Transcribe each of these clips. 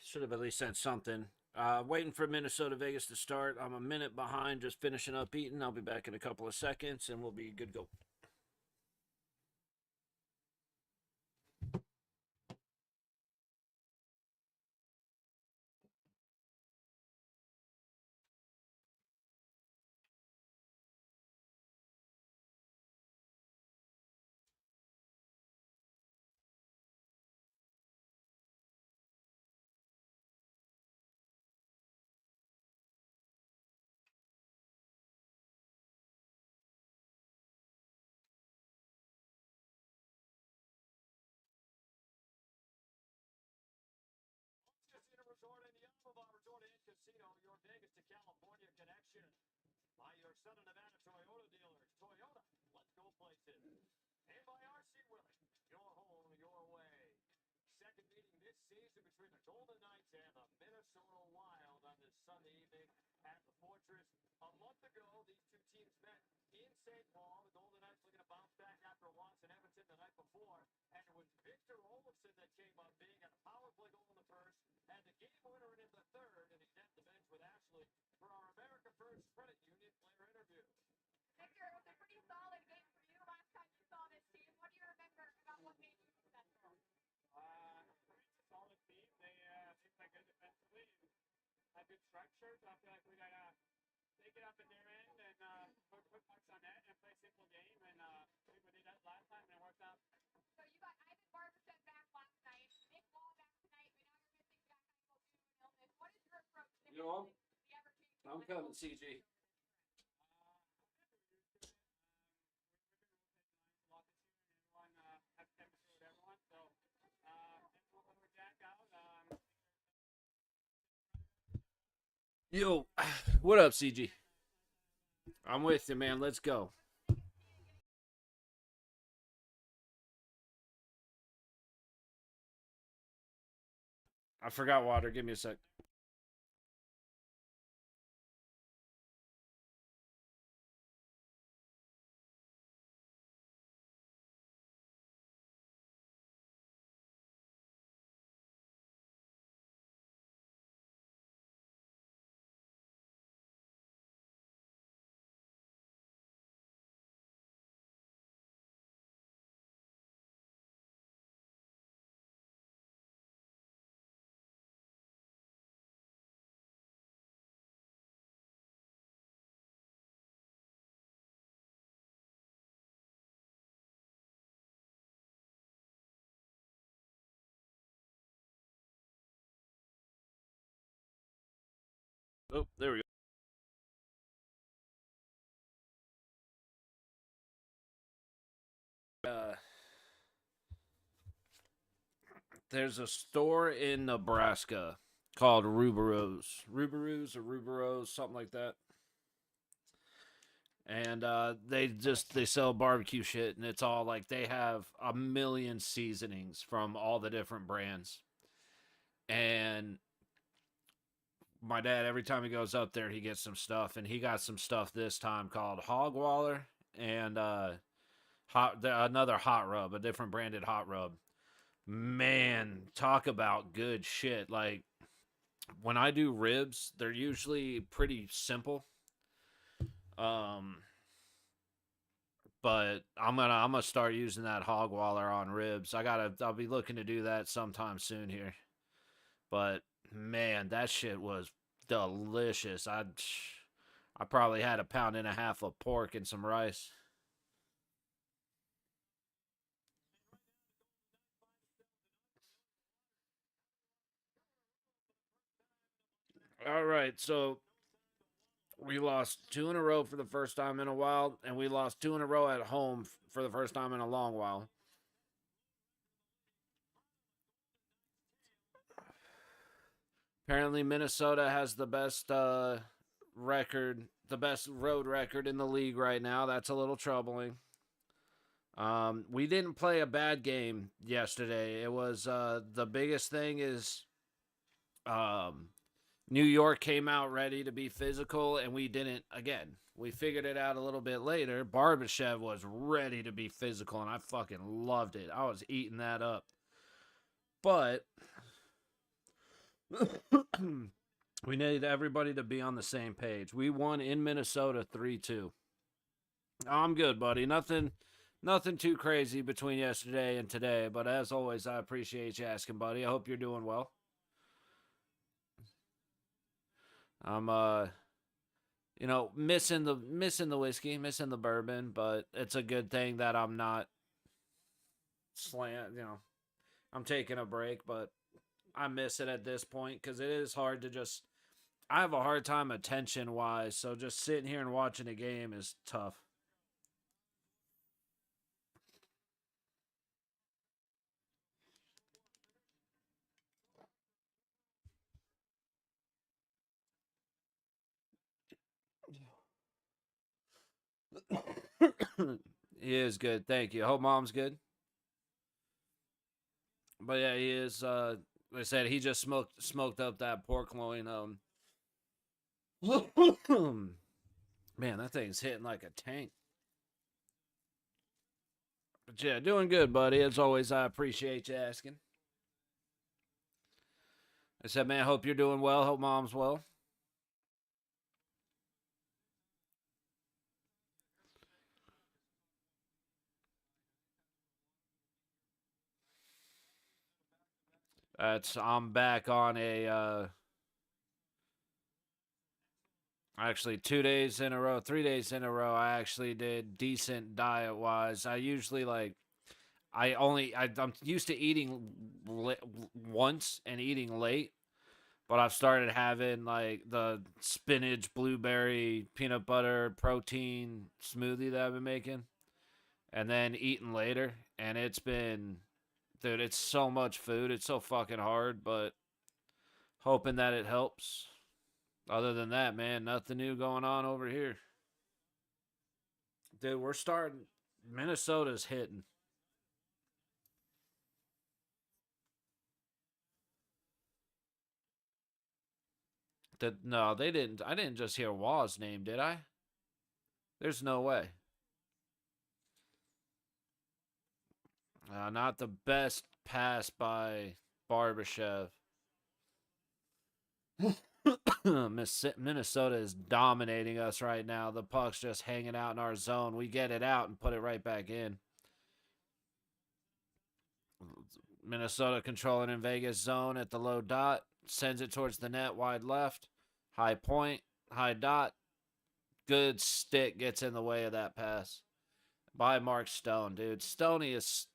Should have at least said something. Waiting for Minnesota Vegas to start. I'm a minute behind, just finishing up eating. I'll be back in a couple of seconds, and we'll be good to go. You know, I'm coming, CG. Yo, what up, CG? I'm with you, man. Let's go. I forgot water. Give me a sec. Oh, there we go. There's a store in Nebraska called Rubero's, something like that. And they sell barbecue shit, and it's all like they have a million seasonings from all the different brands. And my dad, every time he goes up there, he gets some stuff, and he got some stuff this time called Hogwaller and another hot rub, a different branded hot rub. Man, talk about good shit. Like when I do ribs, they're usually pretty simple. Um, but I'm gonna start using that Hogwaller on ribs. I'll be looking to do that sometime soon here. But man, that shit was delicious. I probably had a pound and a half of pork and some rice. All right, so we lost two in a row for the first time in a while, and we lost two in a row at home for the first time in a long while. Apparently, Minnesota has the best record, the best road record in the league right now. That's a little troubling. We didn't play a bad game yesterday. It was the biggest thing is um, New York came out ready to be physical, and we didn't. Again, we figured it out a little bit later. Barbashev was ready to be physical, and I fucking loved it. I was eating that up. But We need everybody to be on the same page. We won in Minnesota 3-2. I'm good, buddy. Nothing too crazy between yesterday and today, but as always, I appreciate you asking, buddy. I hope you're doing well. I'm missing the whiskey, missing the bourbon, but it's a good thing that I'm not I'm taking a break, but I miss it at this point cuz it is hard to just I have a hard time attention wise, so just sitting here and watching a game is tough. He is good. Thank you. Hope mom's good. But yeah, he is like I said, he just smoked up that pork loin. Man, that thing's hitting like a tank. But yeah, doing good, buddy. As always, I appreciate you asking. I said, man, hope you're doing well. Hope mom's well. That's I'm back on a actually 2 days in a row, 3 days in a row. I actually did decent diet wise. I usually I'm used to eating once and eating late, but I've started having like the spinach, blueberry, peanut butter, protein smoothie that I've been making, and then eating later. And it's been, dude, it's so much food. It's so fucking hard, but hoping that it helps. Other than that, man, nothing new going on over here. Dude, we're starting. Minnesota's hitting. No, they didn't. I didn't just hear Waz name, did I? There's no way. Not the best pass by Barbashev. Minnesota is dominating us right now. The puck's just hanging out in our zone. We get it out and put it right back in. Minnesota controlling in Vegas zone at the low dot. Sends it towards the net, wide left. High point, high dot. Good stick gets in the way of that pass by Mark Stone, dude. Stoney is.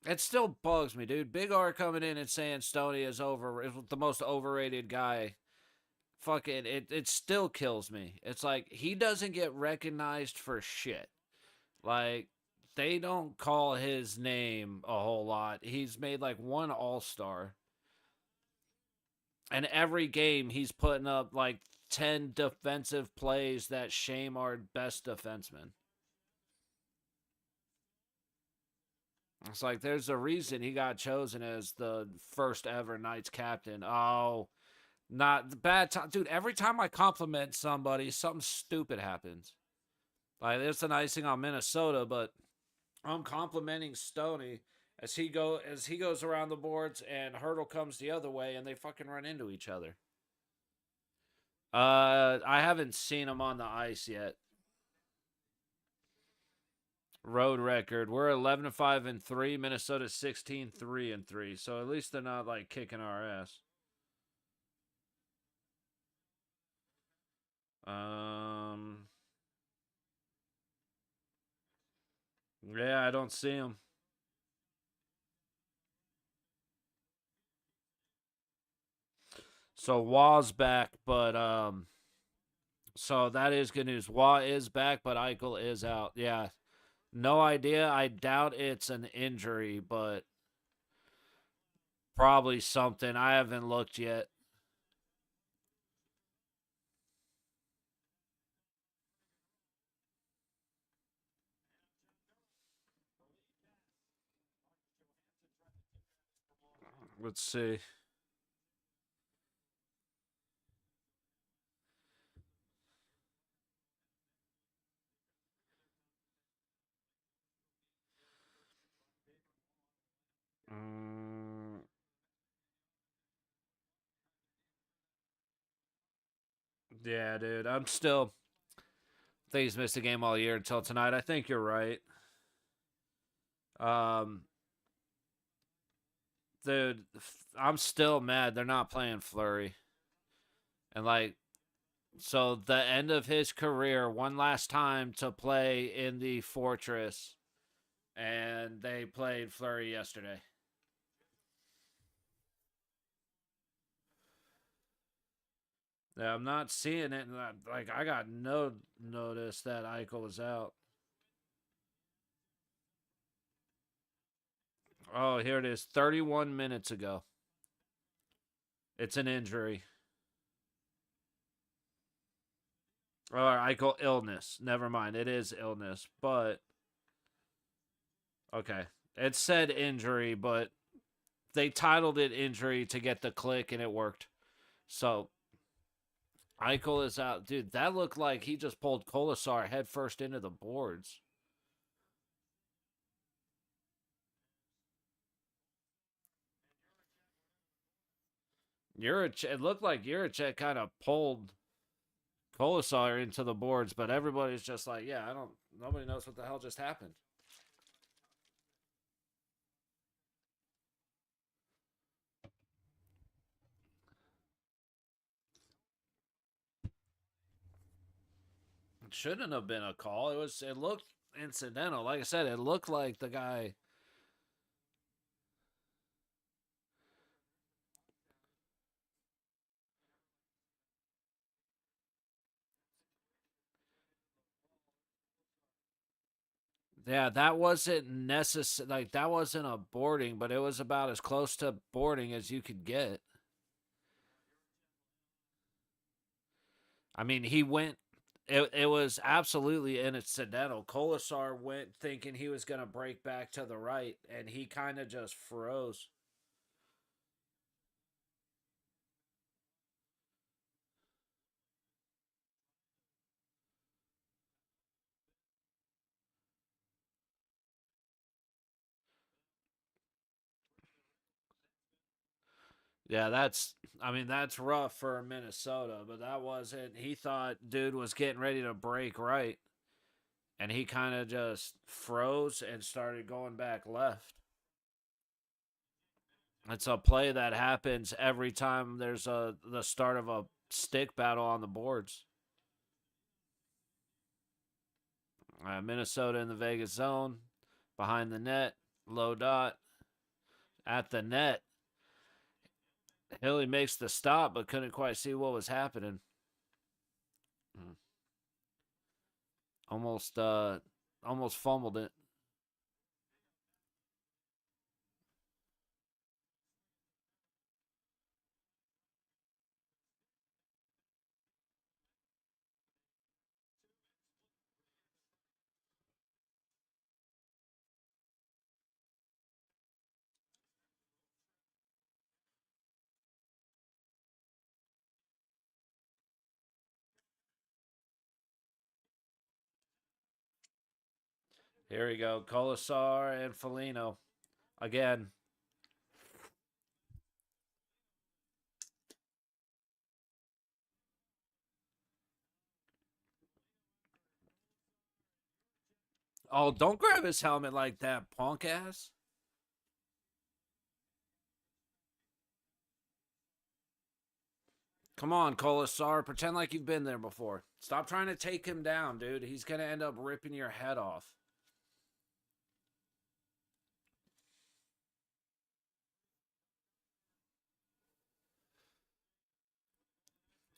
It still bugs me, dude. Big R coming in and saying Stoney is the most overrated guy. Fucking it still kills me. It's like he doesn't get recognized for shit. Like they don't call his name a whole lot. He's made like one All-Star. And every game he's putting up like 10 defensive plays that shame our best defenseman. It's like there's a reason he got chosen as the first ever Knights captain. Oh, not the bad time. Dude, every time I compliment somebody, something stupid happens. Like, there's the icing on Minnesota, but I'm complimenting Stoney as he goes around the boards and Hurdle comes the other way and they fucking run into each other. I haven't seen him on the ice yet. Road record. We're 11-5-3. Minnesota 16-3-3. So at least they're not like kicking our ass. Um. Yeah, I don't see him. So Wah's back, but so that is good news. Wah is back, but Eichel is out. Yeah, no idea. I doubt it's an injury, but probably something. I haven't looked yet. Let's see. Mm, Yeah, dude. I'm still think he's missed a game all year until tonight. I think you're right. Um, dude, I'm still mad they're not playing Flurry. And like, so the end of his career, one last time to play in the Fortress, and they played Flurry yesterday. Yeah, I'm not seeing it. And like, I got no notice that Eichel was out. Oh, here it is. 31 minutes ago. It's an injury. Or Eichel illness. Never mind. It is illness. But, okay. It said injury, but they titled it injury to get the click, and it worked. So, Eichel is out. Dude, that looked like he just pulled Kolasar headfirst into the boards. It looked like Juracek kind of pulled Kolasar into the boards, but everybody's just like, yeah, nobody knows what the hell just happened. It shouldn't have been a call. It looked incidental. Like I said, it looked like the guy. Yeah, that wasn't necessary. Like, that wasn't a boarding, but it was about as close to boarding as you could get. I mean, he went. It was absolutely incidental. Kolasar went thinking he was going to break back to the right, and he kind of just froze. Yeah, I mean, that's rough for Minnesota, but that wasn't. He thought dude was getting ready to break right, and he kind of just froze and started going back left. It's a play that happens every time there's the start of a stick battle on the boards. Minnesota in the Vegas zone, behind the net, low dot at the net. Hilly makes the stop, but couldn't quite see what was happening. Almost, almost fumbled it. Here we go. Colasar and Felino again. Oh, don't grab his helmet like that, punk ass. Come on, Colasar. Pretend like you've been there before. Stop trying to take him down, dude. He's going to end up ripping your head off.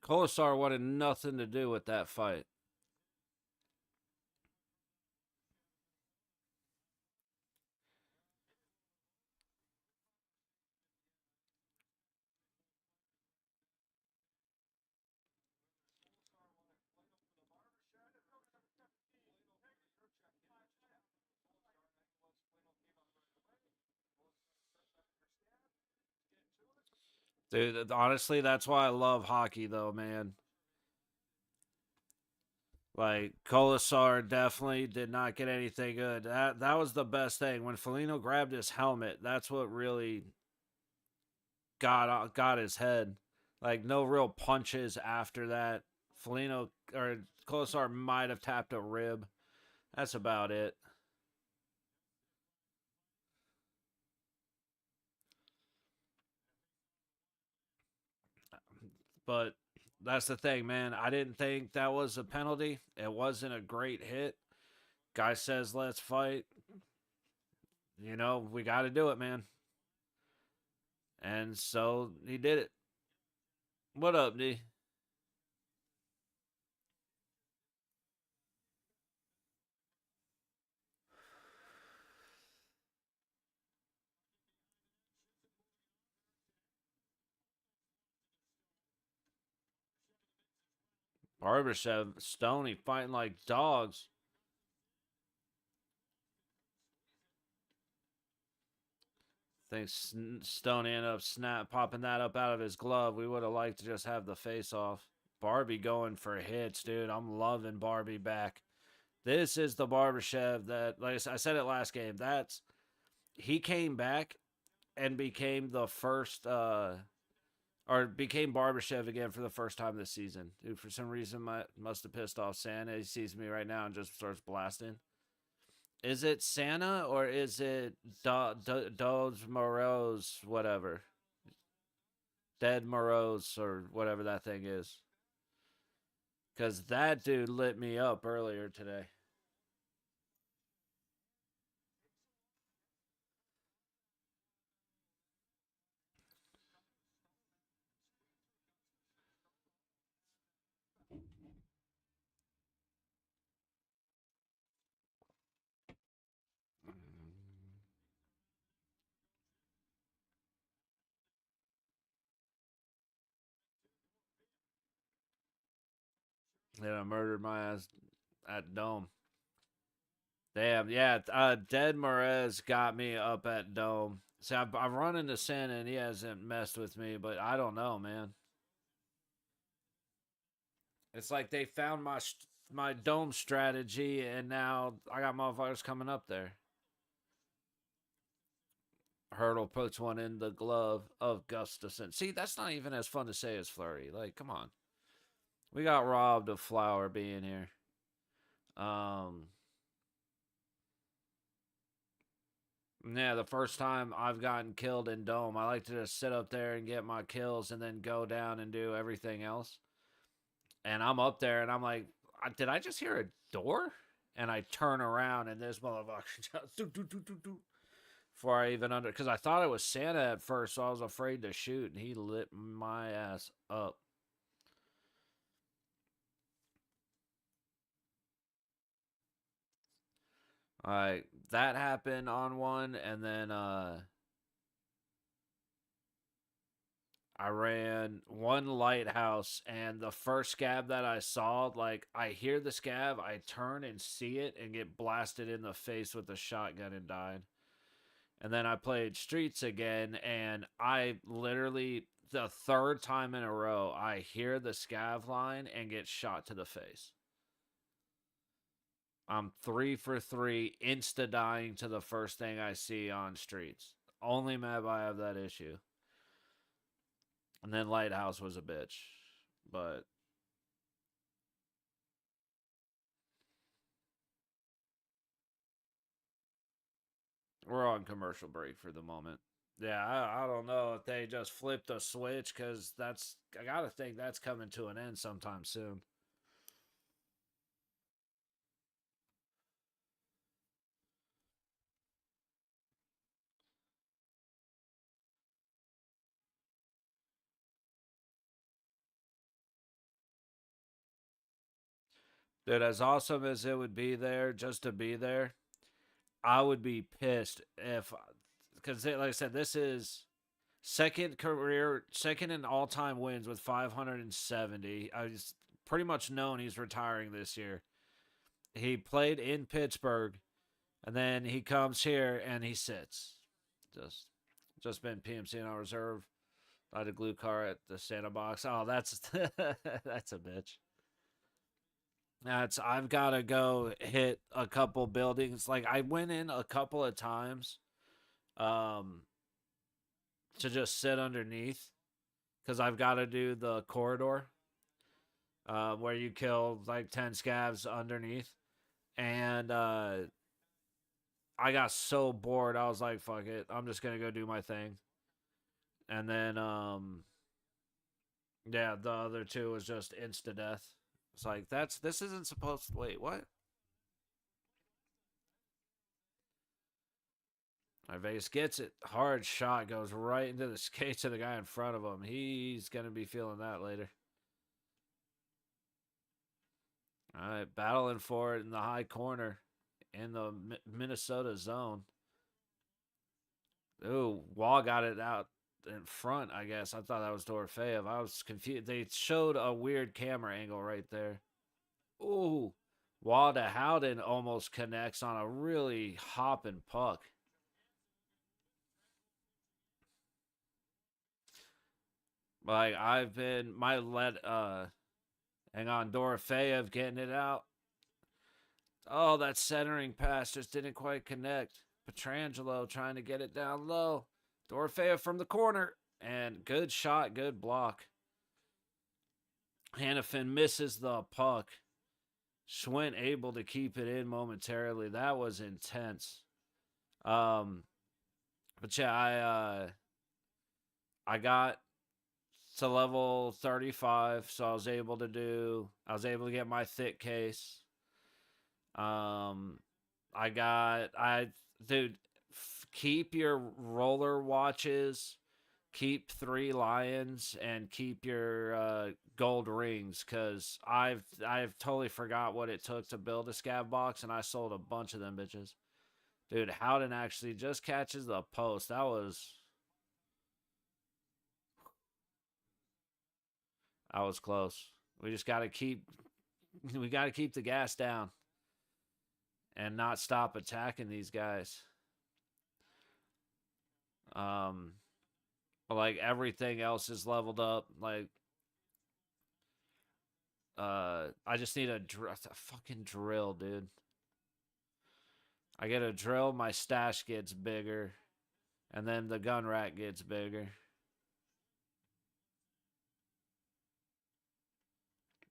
Colasar wanted nothing to do with that fight. Dude, honestly, that's why I love hockey, though, man. Like, Colasar definitely did not get anything good. That was the best thing. When Felino grabbed his helmet, that's what really got his head. Like, no real punches after that Felino or Colasar might have tapped a rib. That's about it. But that's the thing, man. I didn't think that was a penalty. It wasn't a great hit. Guy says, let's fight. We got to do it, man. And so he did it. What up, D? Barbashev, Stoney fighting like dogs. Thinks Stoney ended up popping that up out of his glove. We would have liked to just have the face off. Barbie going for hits, dude. I'm loving Barbie back. This is the Barbashev that, like I said it last game. He came back and became the first, or became Barbashev again for the first time this season. Dude, for some reason, must have pissed off Santa. He sees me right now and just starts blasting. Is it Santa or is it Doge Moreau's whatever? Dead Moreau's or whatever that thing is. Because that dude lit me up earlier today. Then I murdered my ass at Dome. Damn, yeah. Dead Morez got me up at Dome. See, I've run into Santa and he hasn't messed with me, but I don't know, man. It's like they found my Dome strategy, and now I got motherfuckers coming up there. Hurdle puts one in the glove of Gustafson. See, that's not even as fun to say as Flurry. Like, come on. We got robbed of Flower being here. Um, Yeah, the first time I've gotten killed in Dome, I like to just sit up there and get my kills and then go down and do everything else. And I'm up there and I'm like, did I just hear a door? And I turn around and this motherfucker just before I even because I thought it was Santa at first, so I was afraid to shoot, and he lit my ass up. All right, that happened on one, and then I ran one lighthouse, and the first scab that I saw, like, I hear the scab, I turn and see it, and get blasted in the face with a shotgun and died. And then I played Streets again, and I literally, the third time in a row, I hear the scav line and get shot to the face. I'm 3 for 3, insta dying to the first thing I see on Streets. Only map I have that issue. And then Lighthouse was a bitch. But we're on commercial break for the moment. Yeah, I don't know if they just flipped a switch because I gotta think that's coming to an end sometime soon. Dude, as awesome as it would be there just to be there, I would be pissed if, because like I said, this is second in all time wins with 570. I was pretty much known he's retiring this year. He played in Pittsburgh, and then he comes here and he sits. Just just been PMC on reserve. I had a glue car at the Santa box. Oh, that's that's a bitch. That's I've got to go hit a couple buildings. Like I went in a couple of times, um, to just sit underneath because I've got to do the corridor. where you kill like 10 scavs underneath. And I got so bored. I was like, fuck it. I'm just going to go do my thing. And then, yeah, the other two was just insta death. It's like, this isn't supposed to. Wait, what? Vegas gets it. Hard shot goes right into the skates of the guy in front of him. He's going to be feeling that later. All right, battling for it in the high corner in the Minnesota zone. Ooh, Wall got it out in front, I guess. I thought that was Dorofeev. I was confused. They showed a weird camera angle right there. Ooh, Wall to Howden almost connects on a really hopping puck. Like, I've been, hang on, Dorofeev getting it out. Oh, that centering pass just didn't quite connect. Petrangelo trying to get it down low. Dorofeev from the corner. And good shot, good block. Hannafin misses the puck. Schwint able to keep it in momentarily. That was intense. But yeah, I got to level 35, so I was able to get my thick case. Dude, keep your roller watches, keep 3 lions, and keep your gold rings, because I've totally forgot what it took to build a scav box, and I sold a bunch of them bitches. Dude, Howden actually just catches the post. That was close. We just gotta keep the gas down and not stop attacking these guys. Um, like everything else is leveled up. Like, I just need a fucking drill, dude. I get a drill, my stash gets bigger, and then the gun rack gets bigger.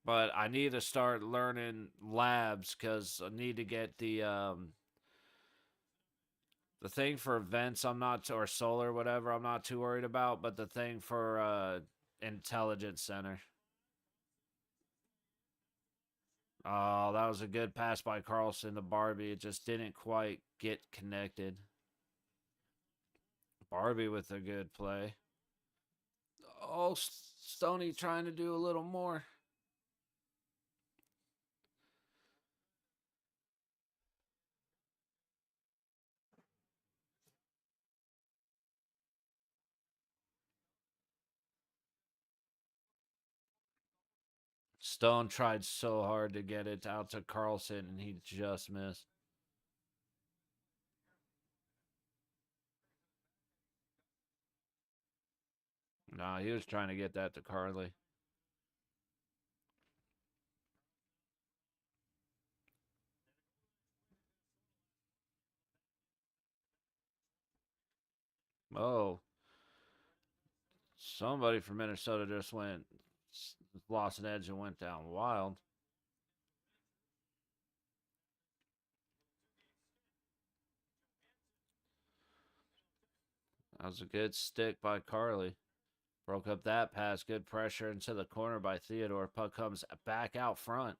But I need to start learning labs, because I need to get the thing for vents. I'm not, or solar, whatever. I'm not too worried about, but the thing for intelligence center. Oh, that was a good pass by Carlson to Barbie. It just didn't quite get connected. Barbie with a good play. Oh, Stoney trying to do a little more. Stone tried so hard to get it out to Carlson, and he just missed. Nah, he was trying to get that to Carly. Oh, somebody from Minnesota just lost an edge and went down wild. That was a good stick by Carly. Broke up that pass. Good pressure into the corner by Theodore. Puck comes back out front.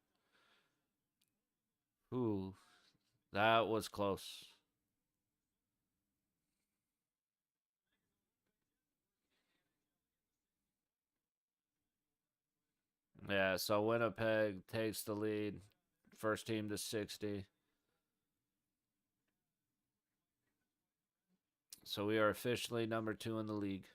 Ooh, that was close. Yeah, so Winnipeg takes the lead. First team to 60. So we are officially number 2 in the league.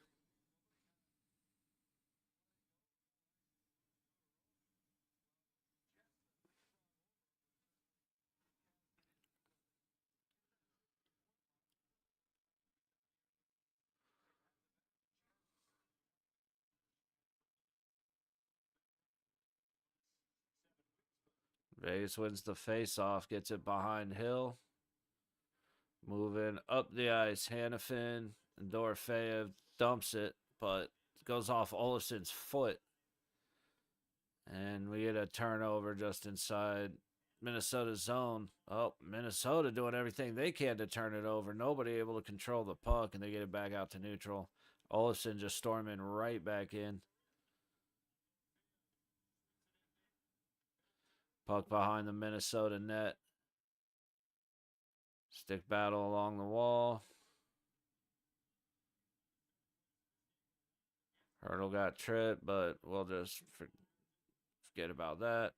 Vegas wins the face-off, gets it behind Hill. Moving up the ice, Hannafin and Dorofeev dumps it, but goes off Olafson's foot. And we get a turnover just inside Minnesota's zone. Oh, Minnesota doing everything they can to turn it over. Nobody able to control the puck, and they get it back out to neutral. Olsen just storming right back in. Puck behind the Minnesota net. Stick battle along the wall. Hurdle got tripped, but we'll just forget about that.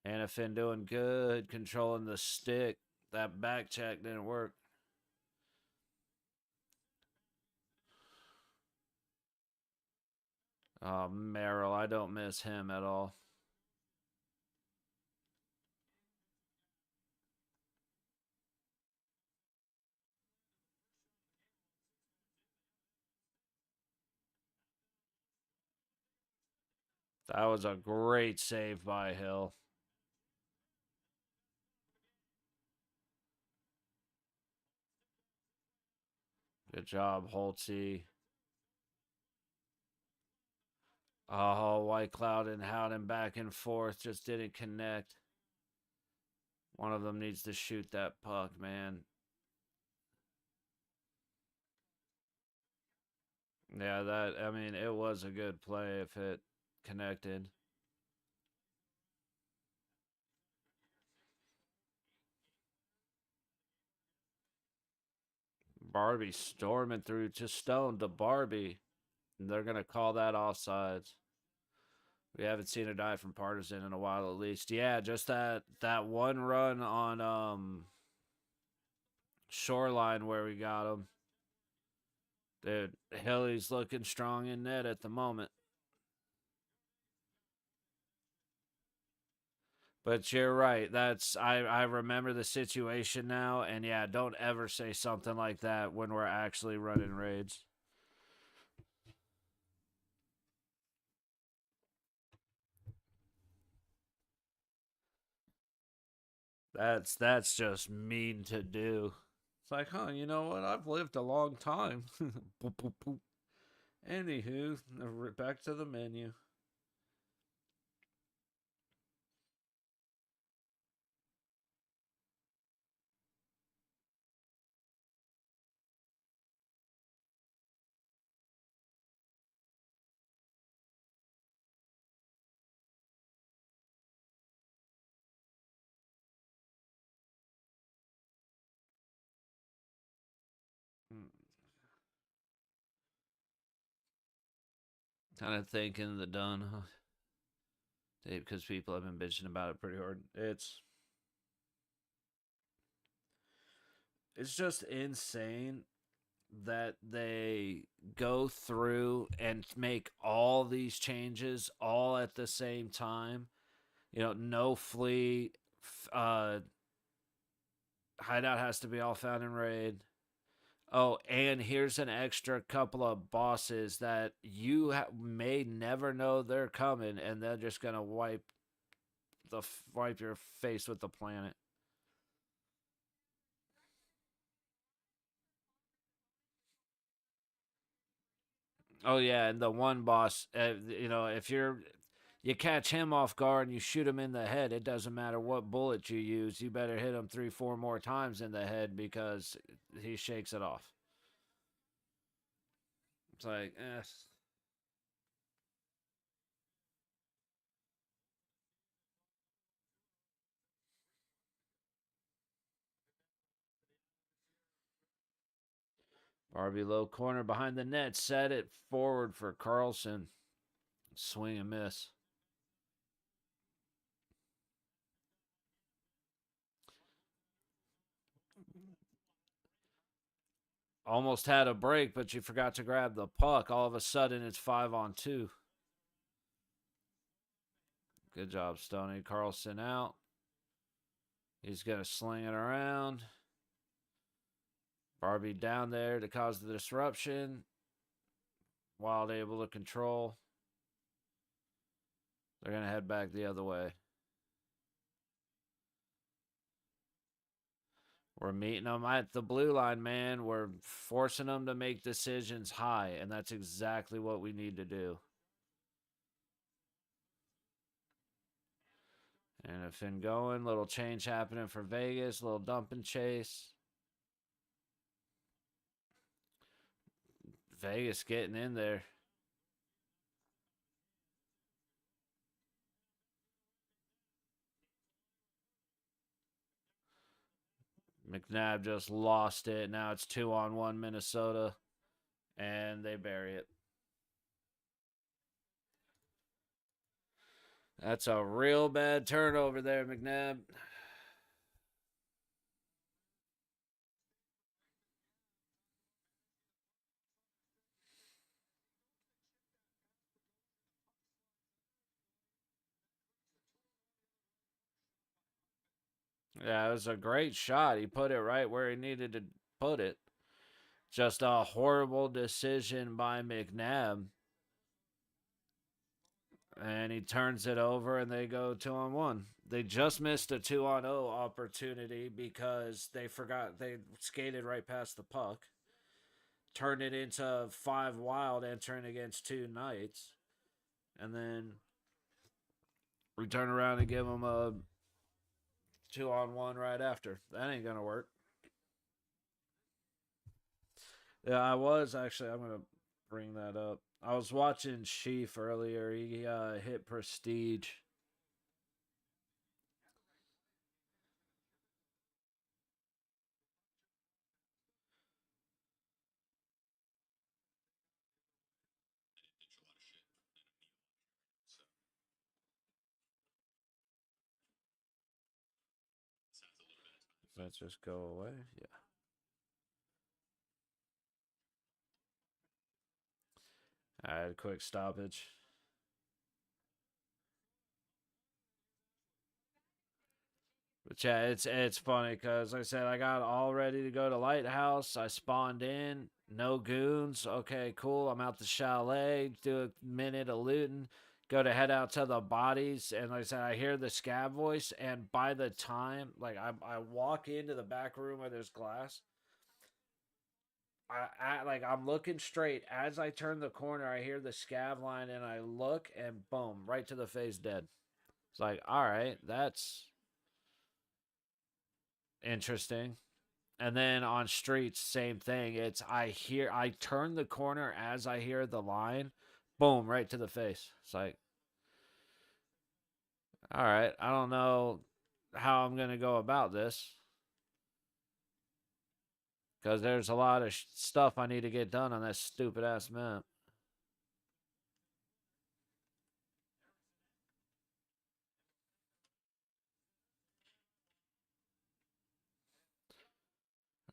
Anafin doing good, controlling the stick. That back check didn't work. Oh, Merrill, I don't miss him at all. That was a great save by Hill. Good job, Holtzy. Oh, White Cloud and Howden back and forth just didn't connect. One of them needs to shoot that puck, man. Yeah, I mean, it was a good play if it connected. Barbie storming through to Stone to Barbie. And they're going to call that offsides. We haven't seen a dive from Partisan in a while at least. Yeah, just that one run on Shoreline where we got him. Dude, Hilly's looking strong in net at the moment. But you're right. I remember the situation now, and yeah, don't ever say something like that when we're actually running raids. That's just mean to do. It's like, huh, you know what? I've lived a long time. Boop, boop, boop. Anywho, back to the menu. Kind of thinking the done, huh? Because people have been bitching about it pretty hard. It's just insane that they go through and make all these changes all at the same time. You know, no fleet, hideout has to be all found in raid. Oh, and here's an extra couple of bosses that you may never know they're coming, and they're just gonna wipe your face with the planet. Oh yeah, and the one boss, you know, if you catch him off guard and you shoot him in the head, it doesn't matter what bullet you use. You better hit him 3, 4 more times in the head because he shakes it off. It's like, Barbie low corner behind the net, set it forward for Carlson. Swing and miss. Almost had a break, but you forgot to grab the puck. All of a sudden, it's 5-on-2. Good job, Stoney. Carlson out. He's going to sling it around. Barbie down there to cause the disruption. Wild able to control. They're going to head back the other way. We're meeting them at the blue line, man. We're forcing them to make decisions high, and that's exactly what we need to do. Anything going, little change happening for Vegas, little dump and chase. Vegas getting in there. McNabb just lost it. Now it's 2-on-1 Minnesota, and they bury it. That's a real bad turnover there, McNabb. Yeah, it was a great shot. He put it right where he needed to put it. Just a horrible decision by McNabb. And he turns it over and they go 2-on-1. They just missed a 2-on-0 opportunity because they forgot they skated right past the puck. Turned it into 5 Wild entering against 2 Knights. And then we turn around and give them a 2-on-1 right after. That ain't going to work. Yeah, I was actually. I'm gonna bring that up. I was watching Sheaf earlier. He hit Prestige. Let's just go away. Yeah, I had a quick stoppage. But yeah, it's funny because like I said, I got all ready to go to Lighthouse. I spawned in, no goons. Okay, cool. I'm out the chalet. Do a minute of looting. Go to head out to the bodies, and like I said, I hear the scab voice. And by the time like I walk into the back room where there's glass, like I'm looking straight. As I turn the corner, I hear the scav line, and I look, and boom, right to the face, dead. It's like, all right, that's interesting. And then on streets, same thing. I turn the corner as I hear the line, boom, right to the face. It's like, all right, I don't know how I'm gonna go about this because there's a lot of stuff I need to get done on that stupid ass map.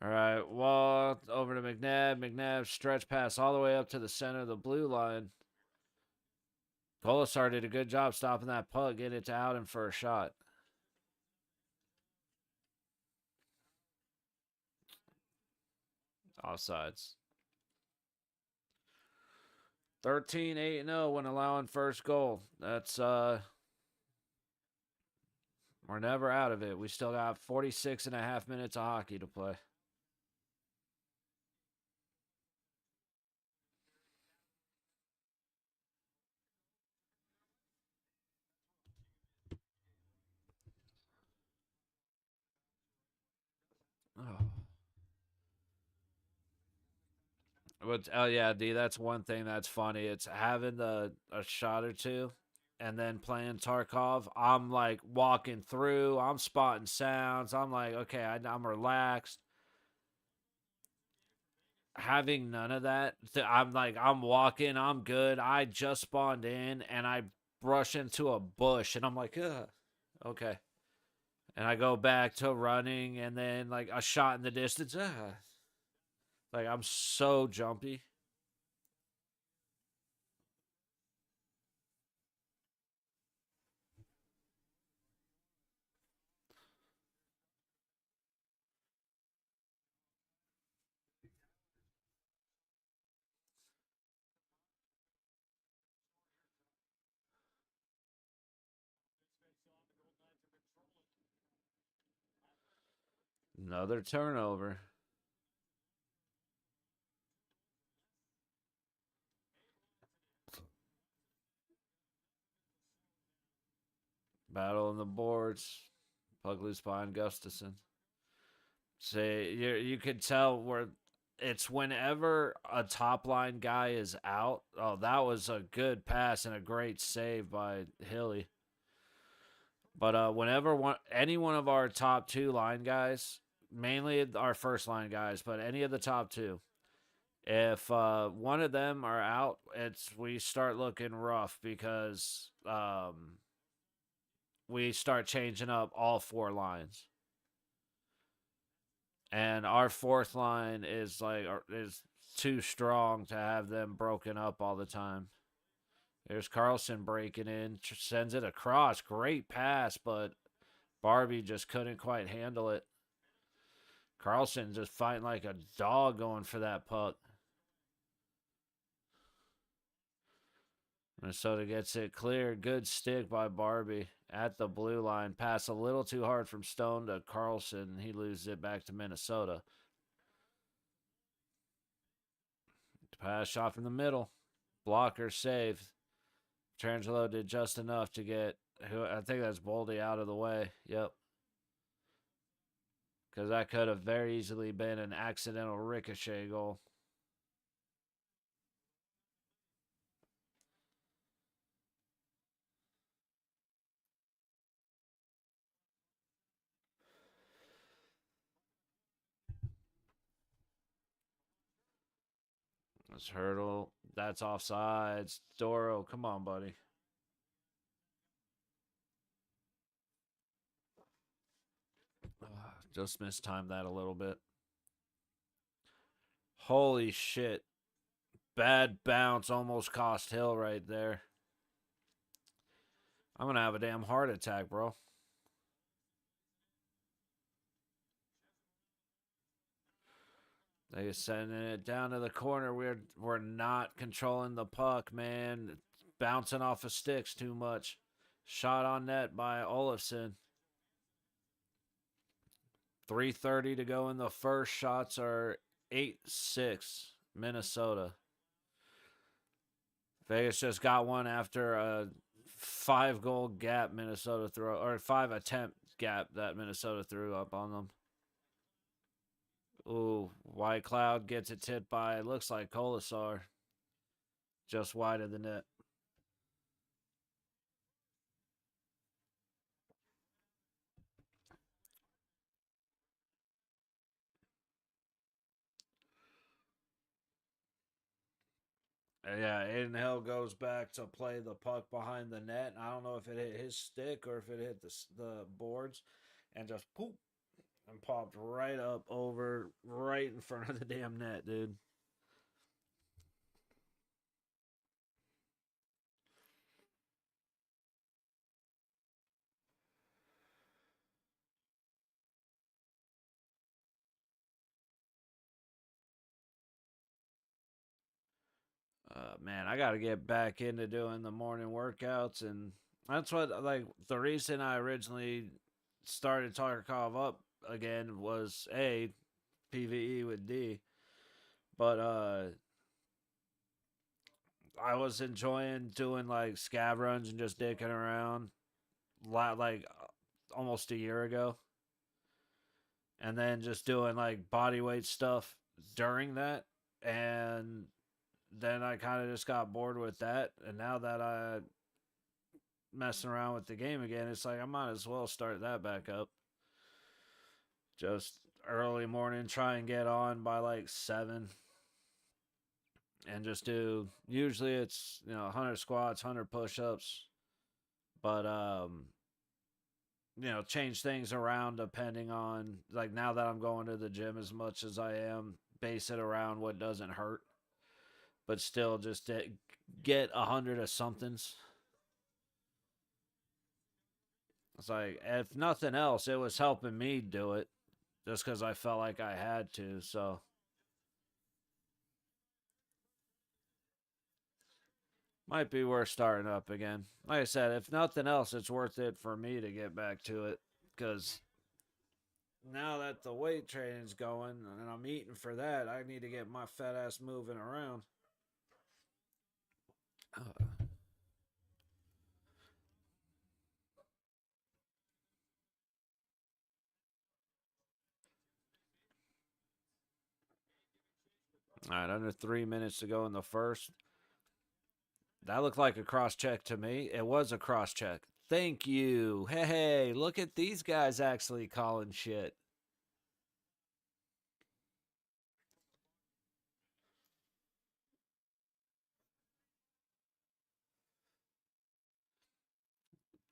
All right, Wall over to McNabb. McNabb stretch pass all the way up to the center of the blue line. Colasar did a good job stopping that puck, getting it to Howden for a shot. Offsides. 13-8-0 when allowing first goal. That's we're never out of it. We still got 46 and a half minutes of hockey to play. Oh. But oh yeah, D, that's one thing that's funny. It's having a shot or two and then playing Tarkov. I'm like walking through, I'm spotting sounds. I'm like, okay, I'm relaxed. Having none of that, I'm like, I'm walking, I'm good. I just spawned in and I brush into a bush and I'm like, ugh, okay. And I go back to running and then like a shot in the distance. Ugh. Like I'm so jumpy. Another turnover. Battle on the boards. Puck loose behind Gustafson. See, you could tell where it's whenever a top line guy is out. Oh, that was a good pass and a great save by Hilly. But whenever any one of our top two line guys, mainly our first line guys, but any of the top two, if one of them are out, we start looking rough because we start changing up all four lines. And our fourth line is too strong to have them broken up all the time. There's Carlson breaking in, sends it across. Great pass, but Barbie just couldn't quite handle it. Carlson just fighting like a dog going for that puck. Minnesota gets it cleared. Good stick by Barbie at the blue line. Pass a little too hard from Stone to Carlson. He loses it back to Minnesota. Pass shot from the middle. Blocker saved. Trangelo did just enough to get, I think that's Boldy out of the way. Yep. Because that could have very easily been an accidental ricochet goal. That's Hurdle. That's offsides. Doro, come on, buddy. Just mistimed that a little bit. Holy shit. Bad bounce almost cost Hill right there. I'm going to have a damn heart attack, bro. They sending it down to the corner. We're not controlling the puck, man. Bouncing off of sticks too much. Shot on net by Olofsson. 3:30 to go in the first. Shots are 8-6 Minnesota. Vegas just got one after a 5-goal gap Minnesota threw, or 5 attempt gap that Minnesota threw up on them. Ooh, White Cloud gets it tipped by, looks like Colasar. Just wide of the net. Yeah, Aiden Hill goes back to play the puck behind the net. I don't know if it hit his stick or if it hit the boards, and just poop and popped right up over right in front of the damn net, dude. Man, I got to get back into doing the morning workouts, and that's what like the reason I originally started Tarkov up again was a PVE with D, but I was enjoying doing like scav runs and just dicking around, like almost a year ago, and then just doing like body weight stuff during that, and then I kind of just got bored with that, and now that I messing around with the game again, it's like I might as well start that back up. Just early morning, try and get on by like 7, and just do. Usually it's 100 squats, 100 push-ups, but change things around depending on like now that I'm going to the gym as much as I am, base it around what doesn't hurt, but still just get 100 of somethings. It's like, if nothing else, it was helping me do it just because I felt like I had to. So, might be worth starting up again. Like I said, if nothing else, it's worth it for me to get back to it because now that the weight training's going and I'm eating for that, I need to get my fat ass moving around. All right, under 3 minutes to go in the first. That looked like a cross check to me. It was a cross check. Thank you. Hey, look at these guys actually calling shit.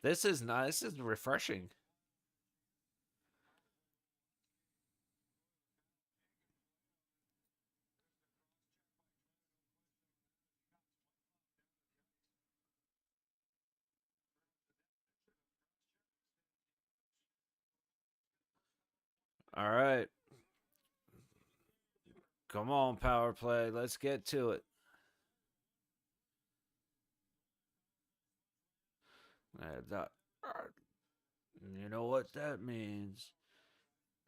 This is nice. This is refreshing. All right. Come on, power play. Let's get to it. You know what that means?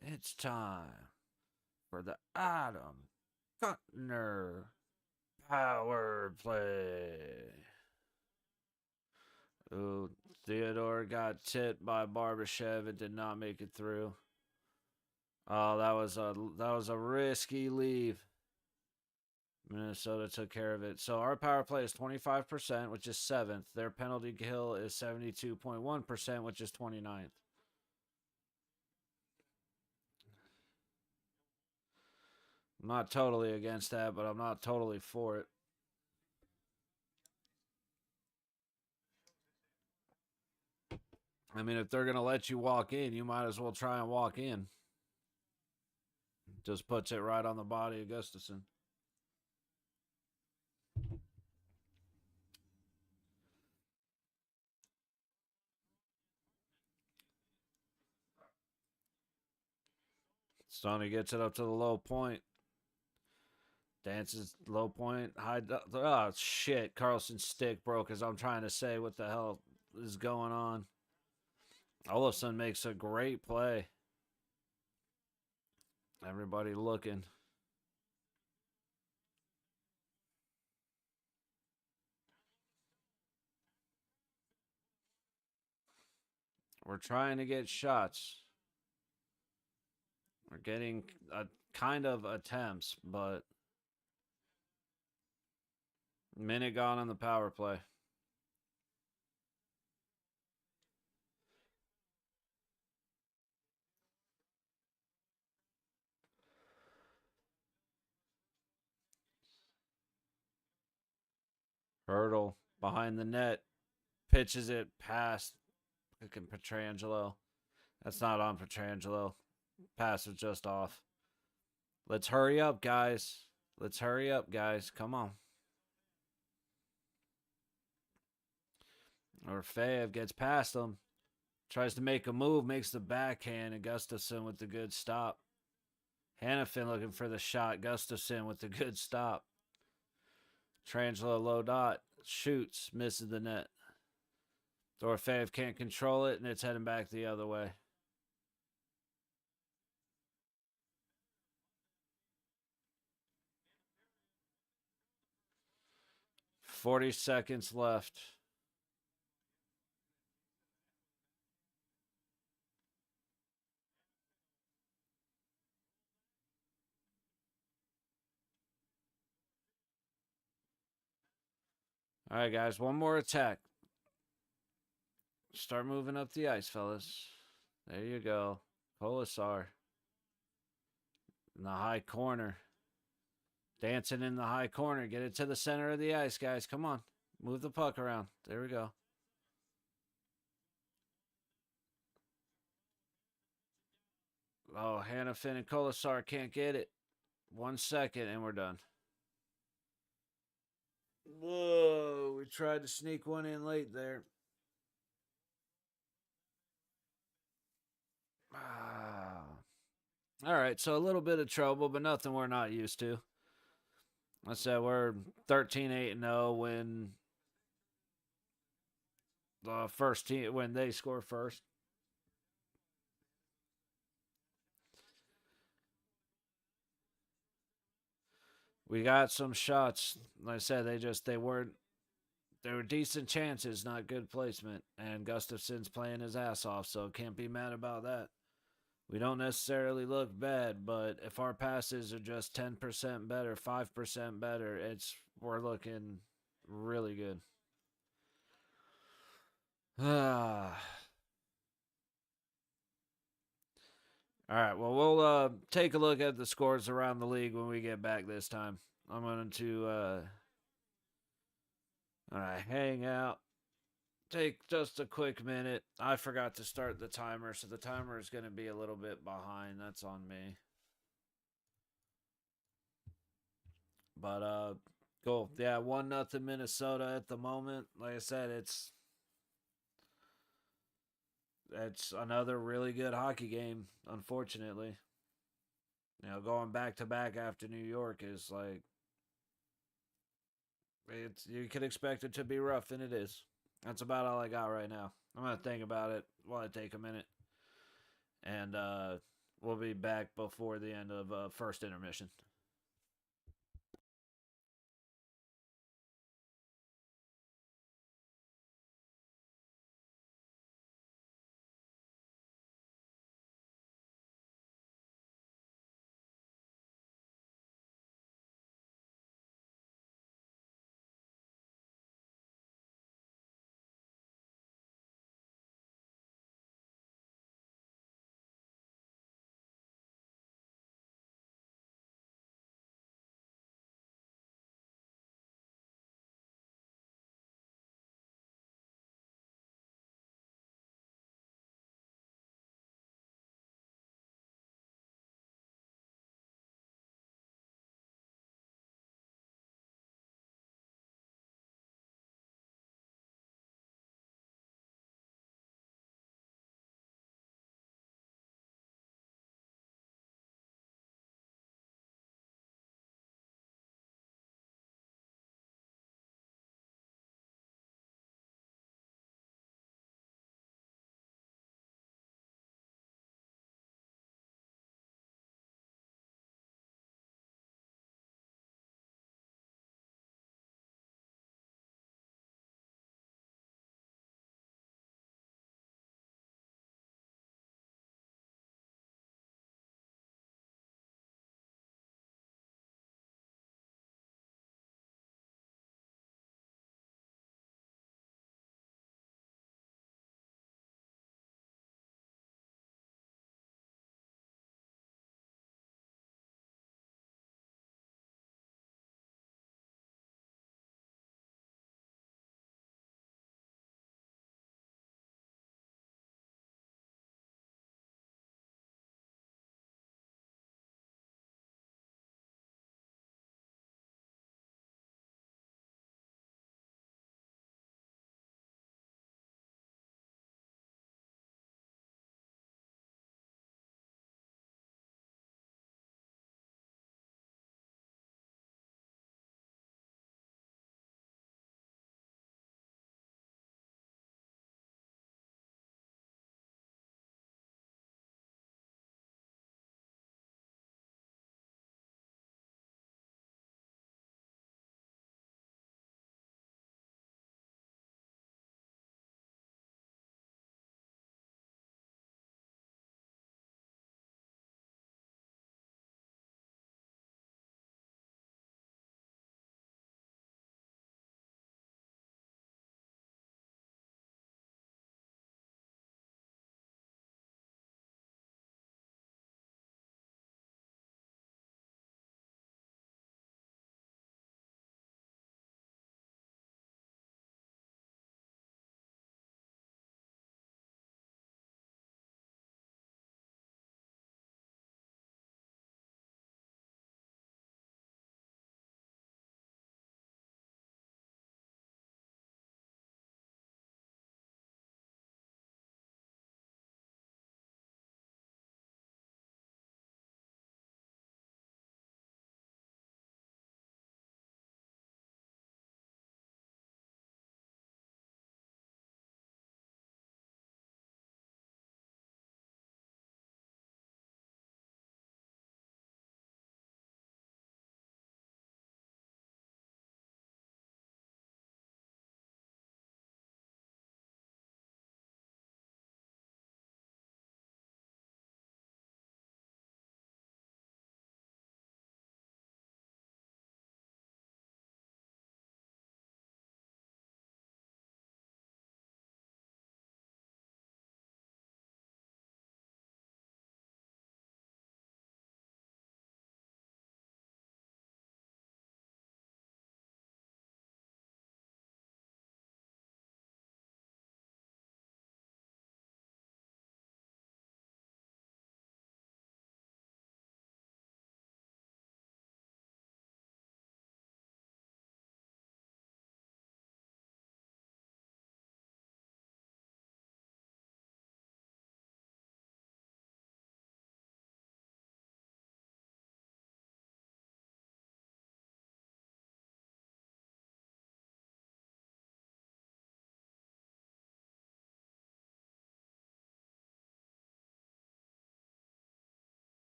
It's time for the Adam Kuttner power play. Ooh, Theodore got tipped by Barbashev and did not make it through. Oh, that was a risky leave. Minnesota took care of it. So our power play is 25%, which is 7th. Their penalty kill is 72.1%, which is 29th. I'm not totally against that, but I'm not totally for it. I mean, if they're going to let you walk in, you might as well try and walk in. Just puts it right on the body of Gustafson. Stoney gets it up to the low point. Dances low point. High. Oh, shit. Carlson's stick broke as I'm trying to say what the hell is going on. Olafson makes a great play. Everybody looking. We're trying to get shots. We're getting a kind of attempts, but minute gone on the power play. Hurdle behind the net. Pitches it past fucking Petrangelo. That's not on Petrangelo. Pass was just off. Let's hurry up, guys. Let's hurry up, guys. Come on. Orfeev gets past him. Tries to make a move, makes the backhand, and Gustafson with the good stop. Hannafin looking for the shot. Gustafson with the good stop. Trangelo low dot. Shoots. Misses the net. Orfeev can't control it, and it's heading back the other way. $40 left. All right, guys. One more attack. Start moving up the ice, fellas. There you go. Polisar. In the high corner. Dancing in the high corner. Get it to the center of the ice, guys. Come on. Move the puck around. There we go. Oh, Hannafin and Kolasar can't get it. 1 second, and we're done. Whoa, we tried to sneak one in late there. Ah. All right, so a little bit of trouble, but nothing we're not used to. I said we're 13-8-0 when the first team when they score first. We got some shots. Like I said, they were decent chances, not good placement. And Gustafson's playing his ass off, so can't be mad about that. We don't necessarily look bad, but if our passes are just 10% better, 5% better, we're looking really good. Ah. All right. Well, we'll take a look at the scores around the league when we get back this time. I'm going to all right, hang out. Take just a quick minute. I forgot to start the timer, so the timer is going to be a little bit behind. That's on me. But cool. Yeah, 1-0 Minnesota at the moment. Like I said, it's another really good hockey game, unfortunately. Going back to back after New York is like it's you could expect it to be rough, and it is. That's about all I got right now. I'm gonna think about it while I take a minute, and we'll be back before the end of first intermission.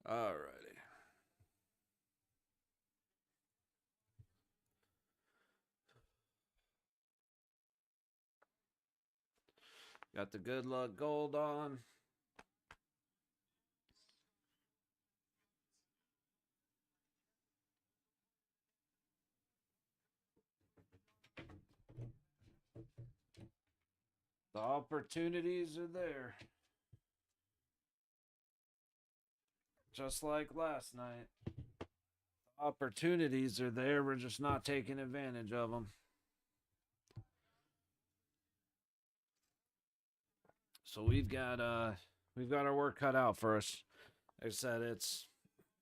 Alrighty. Got the good luck gold on. The opportunities are there. Just like last night. The opportunities are there. We're just not taking advantage of them. So we've got our work cut out for us. Like I said, it's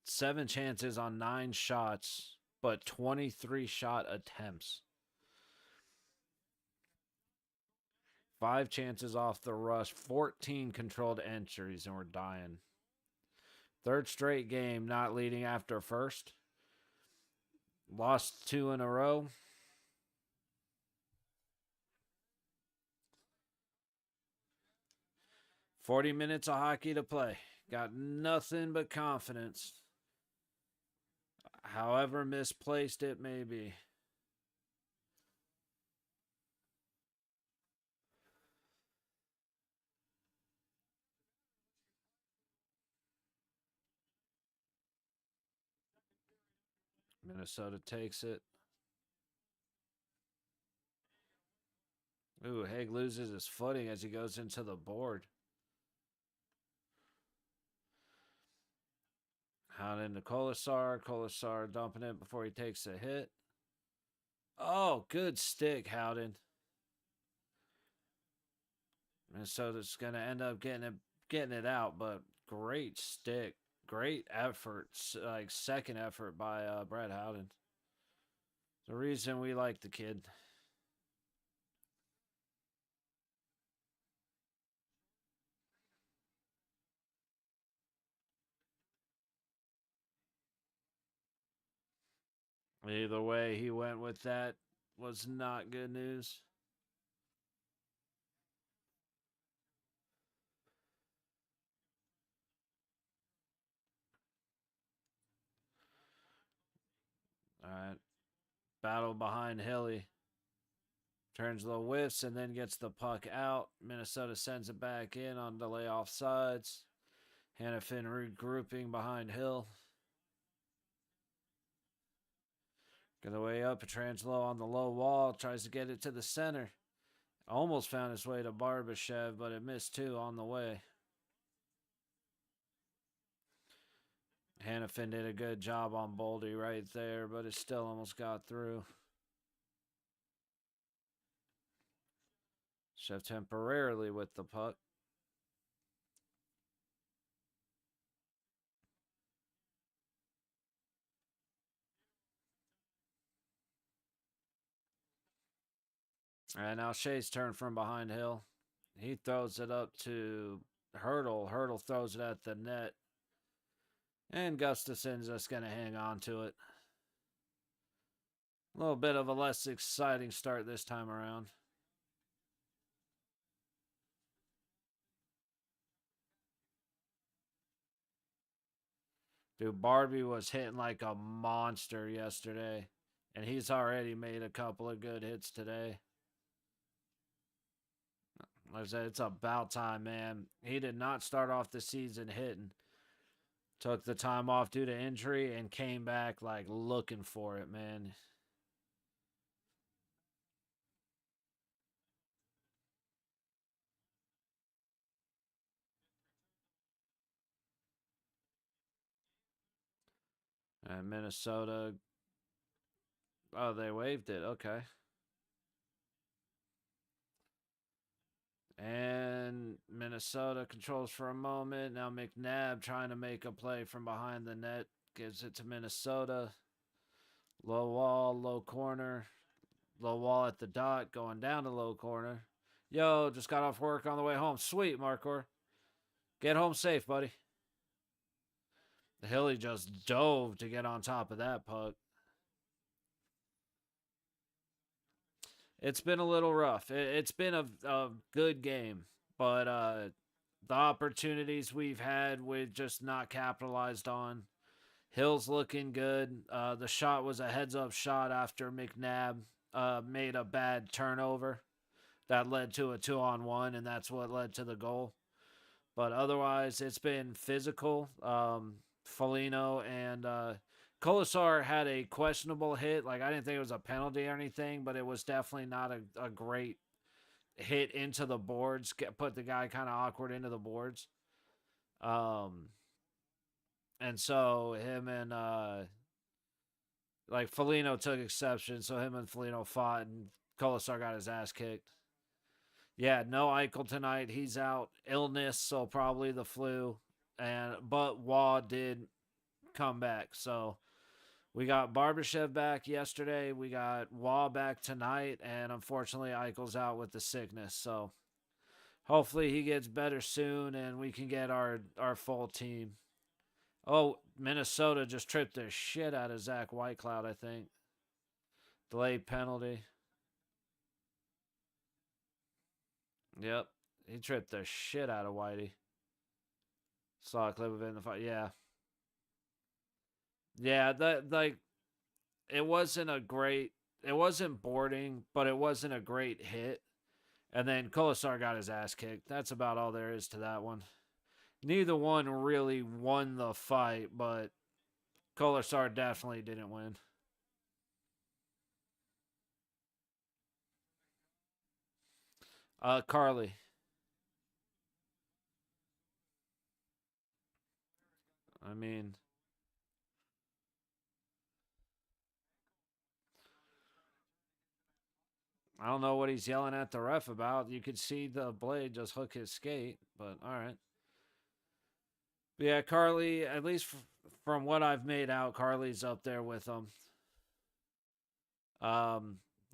7 chances on 9 shots, but 23 shot attempts. 5 chances off the rush, 14 controlled entries, and we're dying. Third straight game not leading after first. Lost 2 in a row. $40 of hockey to play. Got nothing but confidence. However misplaced it may be. Minnesota takes it. Ooh, Haig loses his footing as he goes into the board. Out into Kolasar. Kolasar dumping it before he takes a hit. Oh, good stick, Howden. Minnesota's going to end up getting it out, but great stick. Great effort, like second effort by Brad Howden. The reason we like the kid. Either way, he went with that was not good news. All right. Battle behind Hilly. Turns the whiffs and then gets the puck out. Minnesota sends it back in on delay offsides. Hannafin regrouping behind Hill. Get the way up. Petrangelo on the low wall. Tries to get it to the center. Almost found his way to Barbashev, but it missed too on the way. Hannafin did a good job on Boldy right there, but it still almost got through. Chef temporarily with the puck. And now Shea's turn from behind Hill. He throws it up to Hurdle. Hurdle throws it at the net. And Gustafson's just going to hang on to it. A little bit of a less exciting start this time around. Dude, Barbie was hitting like a monster yesterday. And he's already made a couple of good hits today. Like I said, it's about time, man. He did not start off the season hitting. Took the time off due to injury and came back like looking for it, man. And Minnesota. Oh, they waived it. Okay. And Minnesota controls for a moment. Now McNabb trying to make a play from behind the net. Gives it to Minnesota. Low wall, low corner. Low wall at the dot. Going down to low corner. Yo, just got off work on the way home. Sweet, Markor. Get home safe, buddy. The Hilly just dove to get on top of that puck. It's been a little rough. It's been a good game, but the opportunities we've had, we just not capitalized on. Hill's looking good. The shot was a heads-up shot after McNabb made a bad turnover that led to a 2-on-1, and that's what led to the goal. But otherwise, it's been physical. Foligno and Colasar had a questionable hit. Like, I didn't think it was a penalty or anything, but it was definitely not a great hit into the boards. Put the guy kind of awkward into the boards. And so him and like Foligno took exception, so him and Foligno fought, and Colasar got his ass kicked. Yeah, no Eichel tonight. He's out, illness, so probably the flu. But Waugh did come back, so we got Barbashev back yesterday. We got Waugh back tonight, and unfortunately Eichel's out with the sickness. So hopefully he gets better soon, and we can get our full team. Oh, Minnesota just tripped the shit out of Zach Whitecloud, I think. Delayed penalty. Yep. He tripped the shit out of Whitey. Saw a clip of it in the fight. Yeah. Yeah, that, like, it wasn't boarding, but it wasn't a great hit. And then Colasar got his ass kicked. That's about all there is to that one. Neither one really won the fight, but Colasar definitely didn't win. Carly. I mean, I don't know what he's yelling at the ref about. You could see the blade just hook his skate, but all right. But yeah, Carly, at least from what I've made out, Carly's up there with him.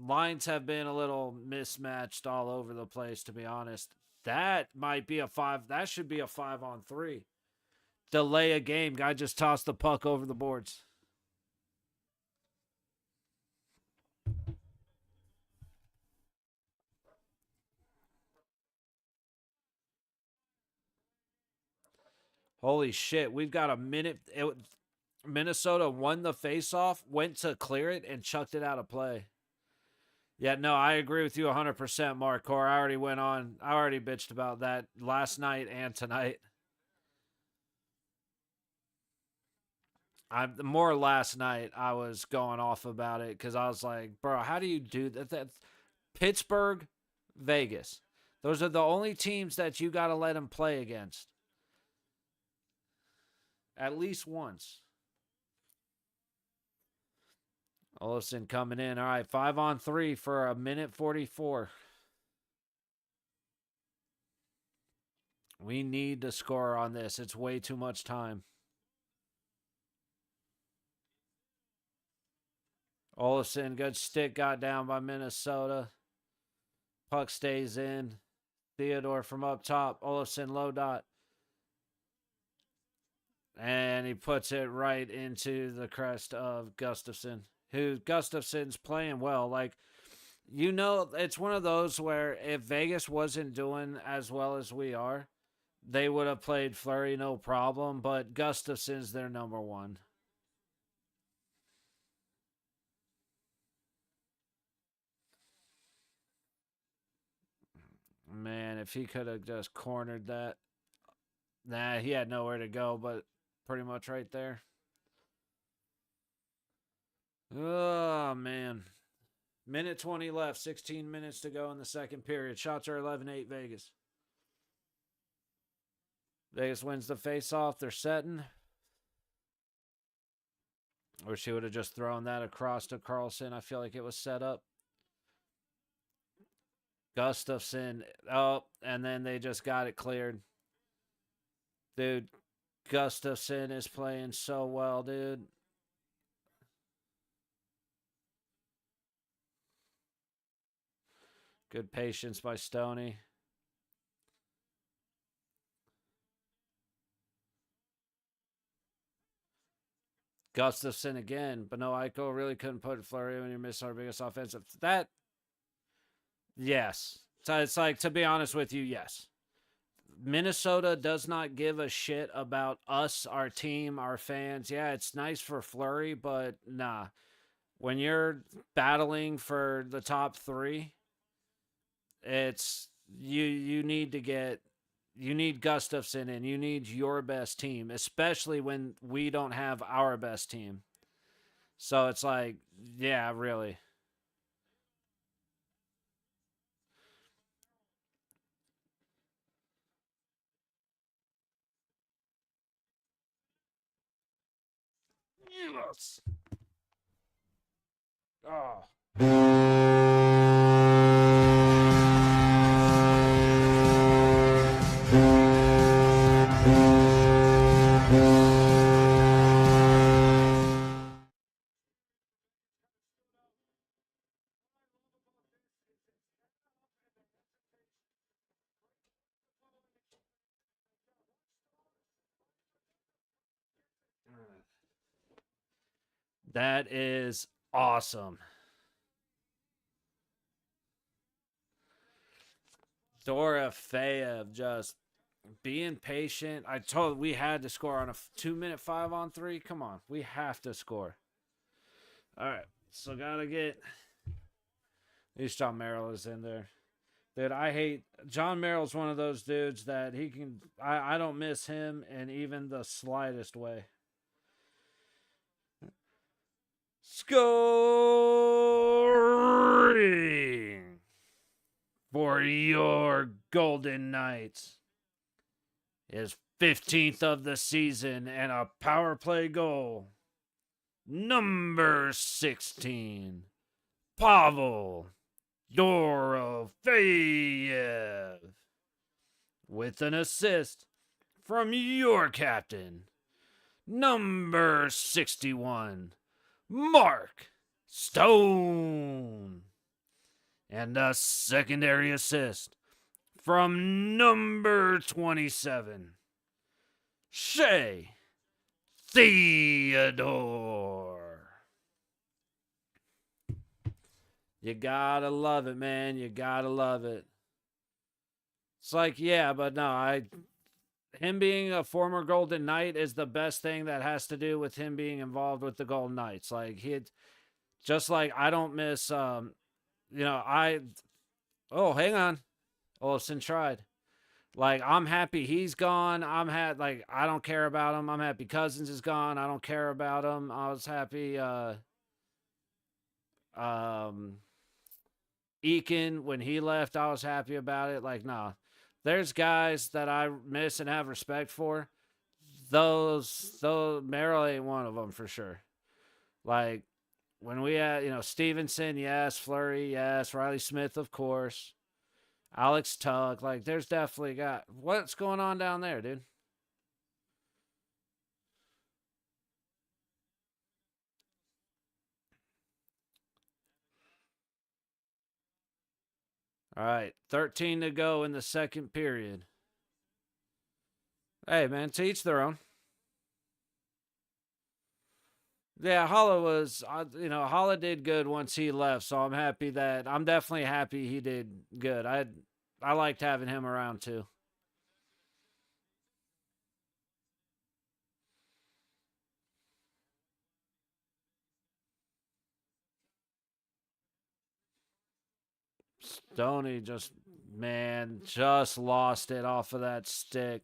Lines have been a little mismatched all over the place, to be honest. That might be a 5. That should be a 5-on-3. Delay a game. Guy just tossed the puck over the boards. Holy shit. We've got a minute. Minnesota won the faceoff, went to clear it, and chucked it out of play. Yeah, no, I agree with you 100%, Mark Core. I already bitched about that last night and tonight. More last night, I was going off about it because I was like, bro, how do you do that? Pittsburgh, Vegas. Those are the only teams that you got to let them play against. At least once. Olsen coming in. All right, 5-on-3 for a minute 44. We need to score on this. It's way too much time. Olsen, good stick, got down by Minnesota. Puck stays in. Theodore from up top. Olsen, low dot. And he puts it right into the crest of Gustafson, who Gustafson's playing well. Like, you know, it's one of those where if Vegas wasn't doing as well as we are, they would have played Fleury no problem, but Gustafson's their number one. Man, if he could have just cornered that. Nah, he had nowhere to go, but pretty much right there. Oh, man. Minute 20 left, 16 minutes to go in the second period. Shots are 11-8 Vegas. Vegas wins the face-off. They're setting. Or she would have just thrown that across to Carlson. I feel like it was set up. Gustafson. Oh, and then they just got it cleared. Dude, Gustafson is playing so well, dude. Good patience by Stoney. Gustafson again, but no, Eichel really couldn't put Fleury when you miss our biggest offensive. That, yes. So it's like, to be honest with you, yes. Minnesota does not give a shit about us, our team, our fans. Yeah, it's nice for Fleury, but nah. When you're battling for the top three, it's you need to get you need Gustafson and you need your best team, especially when we don't have our best team. So it's like, yeah, really. Yes. Oh. That is awesome. Dorofeyev just being patient. I told we had to score on a 2 minute 5-on-3. Come on, we have to score. All right, so gotta get. At least John Merrill is in there. Dude, I hate John Merrill's one of those dudes that he can. I don't miss him in even the slightest way. Scoring for your Golden Knights is 15th of the season and a power play goal. Number 16, Pavel Dorofeyev, with an assist from your captain, number 61, Mark Stone, and a secondary assist from number 27, Shea Theodore. You gotta love it, man. You gotta love it. It's like, yeah, but no, him being a former Golden Knight is the best thing that has to do with him being involved with the Golden Knights. Like he, just like I don't miss, I. Oh, hang on, Olsen tried. Like I'm happy he's gone. Like I don't care about him. I'm happy Cousins is gone. I don't care about him. I was happy. Um, Eakin, when he left, I was happy about it. Like, nah, there's guys that I miss and have respect for. Those Merrill ain't one of them for sure. Like when we had, Stevenson, yes, Fleury, yes, Riley Smith, of course, Alex Tuck. Like, there's definitely got what's going on down there, dude. All right, 13 to go in the second period. Hey, man, to each their own. Yeah, Holla did good once he left, so I'm definitely happy he did good. I liked having him around too. Stoney just, man, just lost it off of that stick.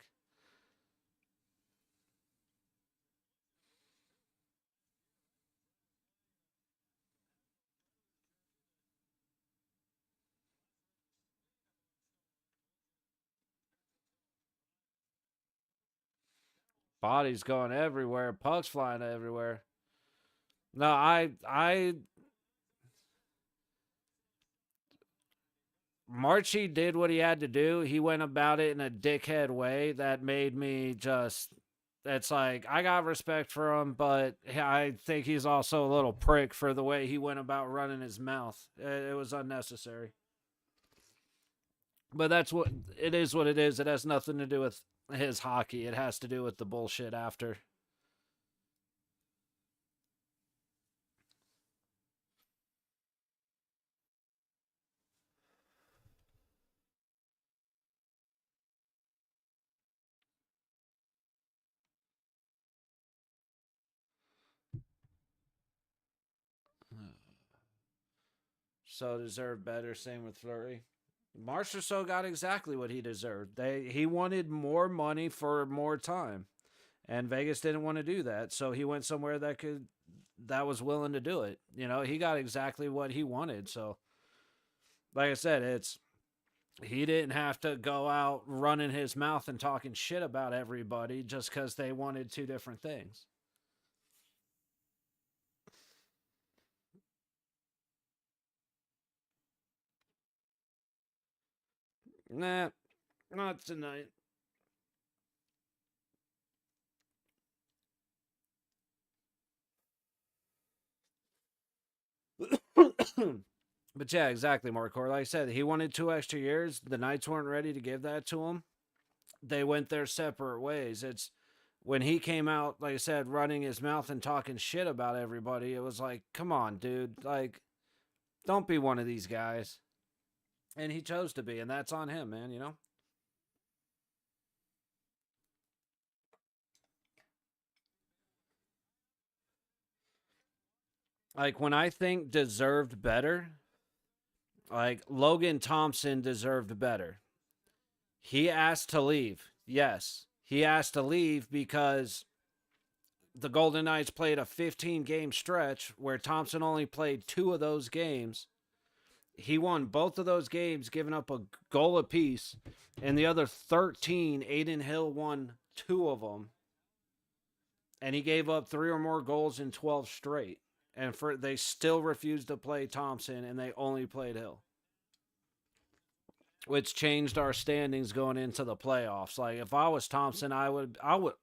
Body's going everywhere, pucks flying everywhere. No, I Marchie did what he had to do. He went about it in a dickhead way that made me just. It's like I got respect for him, but I think he's also a little prick for the way he went about running his mouth. It was unnecessary. But that's what it is. What it is. It has nothing to do with his hockey. It has to do with the bullshit after. So deserved better. Same with Fleury. Marchessault got exactly what he deserved. He wanted more money for more time, and Vegas didn't want to do that. So he went somewhere that was willing to do it. You know, he got exactly what he wanted. So, like I said, it's he didn't have to go out running his mouth and talking shit about everybody just because they wanted two different things. Nah, not tonight. But yeah, exactly, Marcor. Like I said, he wanted 2 extra years. The Knights weren't ready to give that to him. They went their separate ways. It's when he came out, like I said, running his mouth and talking shit about everybody. It was like, come on, dude. Like, don't be one of these guys. And he chose to be, and that's on him, man. You know, like when I think deserved better, like Logan Thompson deserved better. He asked to leave. Yes, he asked to leave because the Golden Knights played a 15-game stretch where Thompson only played 2 of those games. He won both of those games, giving up a goal apiece. And the other 13, Aiden Hill won 2 of them. And he gave up 3 or more goals in 12 straight. And they still refused to play Thompson, and they only played Hill, which changed our standings going into the playoffs. Like if I was Thompson, I'm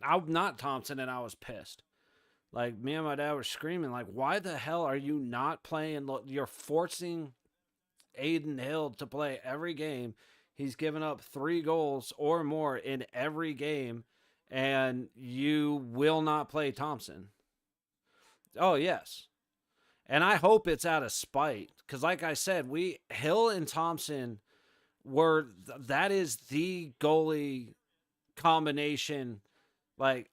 not Thompson, and I was pissed. Like me and my dad were screaming, like, why the hell are you not playing? You're forcing Aiden Hill to play every game. He's given up 3 goals or more in every game, and you will not play Thompson. Oh yes, and I hope it's out of spite because, like I said, we Hill and Thompson were that is the goalie combination. Like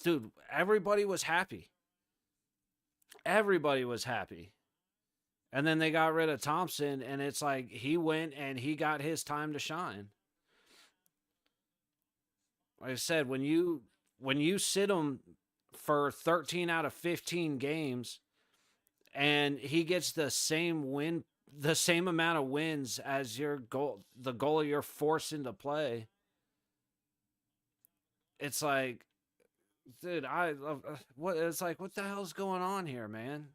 dude, everybody was happy. Everybody was happy. And then they got rid of Thompson, and it's like he went and he got his time to shine. Like I said, when you sit him for 13 out of 15 games, and he gets the same amount of wins as the goalie you're forced into play. It's like, dude, what? It's like, what the hell's going on here, man?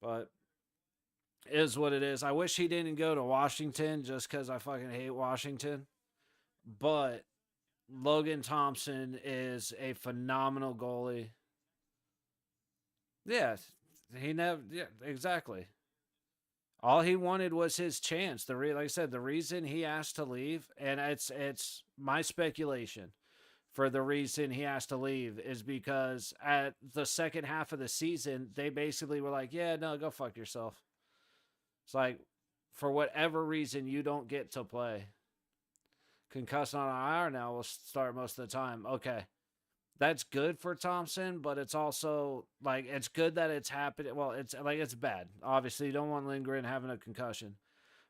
But it is what it is. I wish he didn't go to Washington just because I fucking hate Washington. But Logan Thompson is a phenomenal goalie. Yeah, he never. Yeah, exactly. All he wanted was his chance. Like I said, the reason he asked to leave, and it's my speculation for the reason he has to leave is because at the second half of the season, they basically were like, "Yeah, no, go fuck yourself." It's like, for whatever reason, you don't get to play. Concussed on IR now will start most of the time. Okay, that's good for Thompson, but it's also like it's good that it's happening. Well, it's like it's bad. Obviously, you don't want Lindgren having a concussion,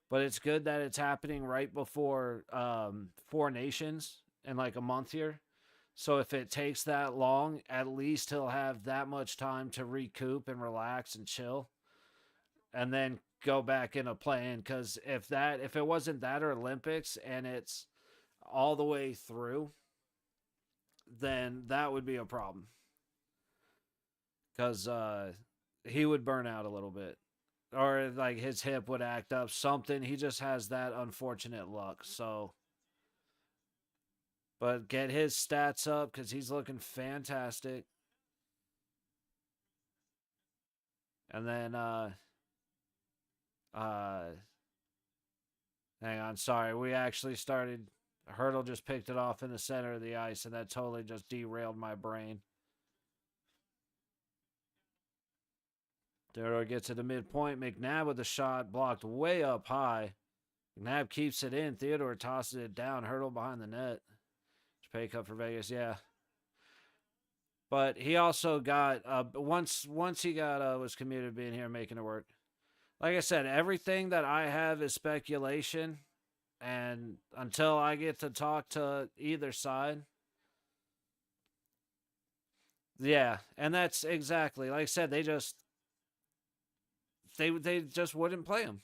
but it's good that it's happening right before Four Nations in like a month here. So if it takes that long, at least he'll have that much time to recoup and relax and chill, and then go back into playing. Because if it wasn't that or Olympics and it's all the way through, then that would be a problem. Because he would burn out a little bit, or like his hip would act up. Something he just has that unfortunate luck. So, but get his stats up because he's looking fantastic. And then uh hang on, sorry. We actually started. Hurdle just picked it off in the center of the ice, and that totally just derailed my brain. Theodore gets to the midpoint. McNabb with a shot blocked way up high. McNabb keeps it in. Theodore tosses it down. Hurdle behind the net. Pay cut for Vegas, yeah. But he also got once he got was commuted being here making it work. Like I said, everything that I have is speculation, and until I get to talk to either side, yeah, and that's exactly like I said. They just wouldn't play him,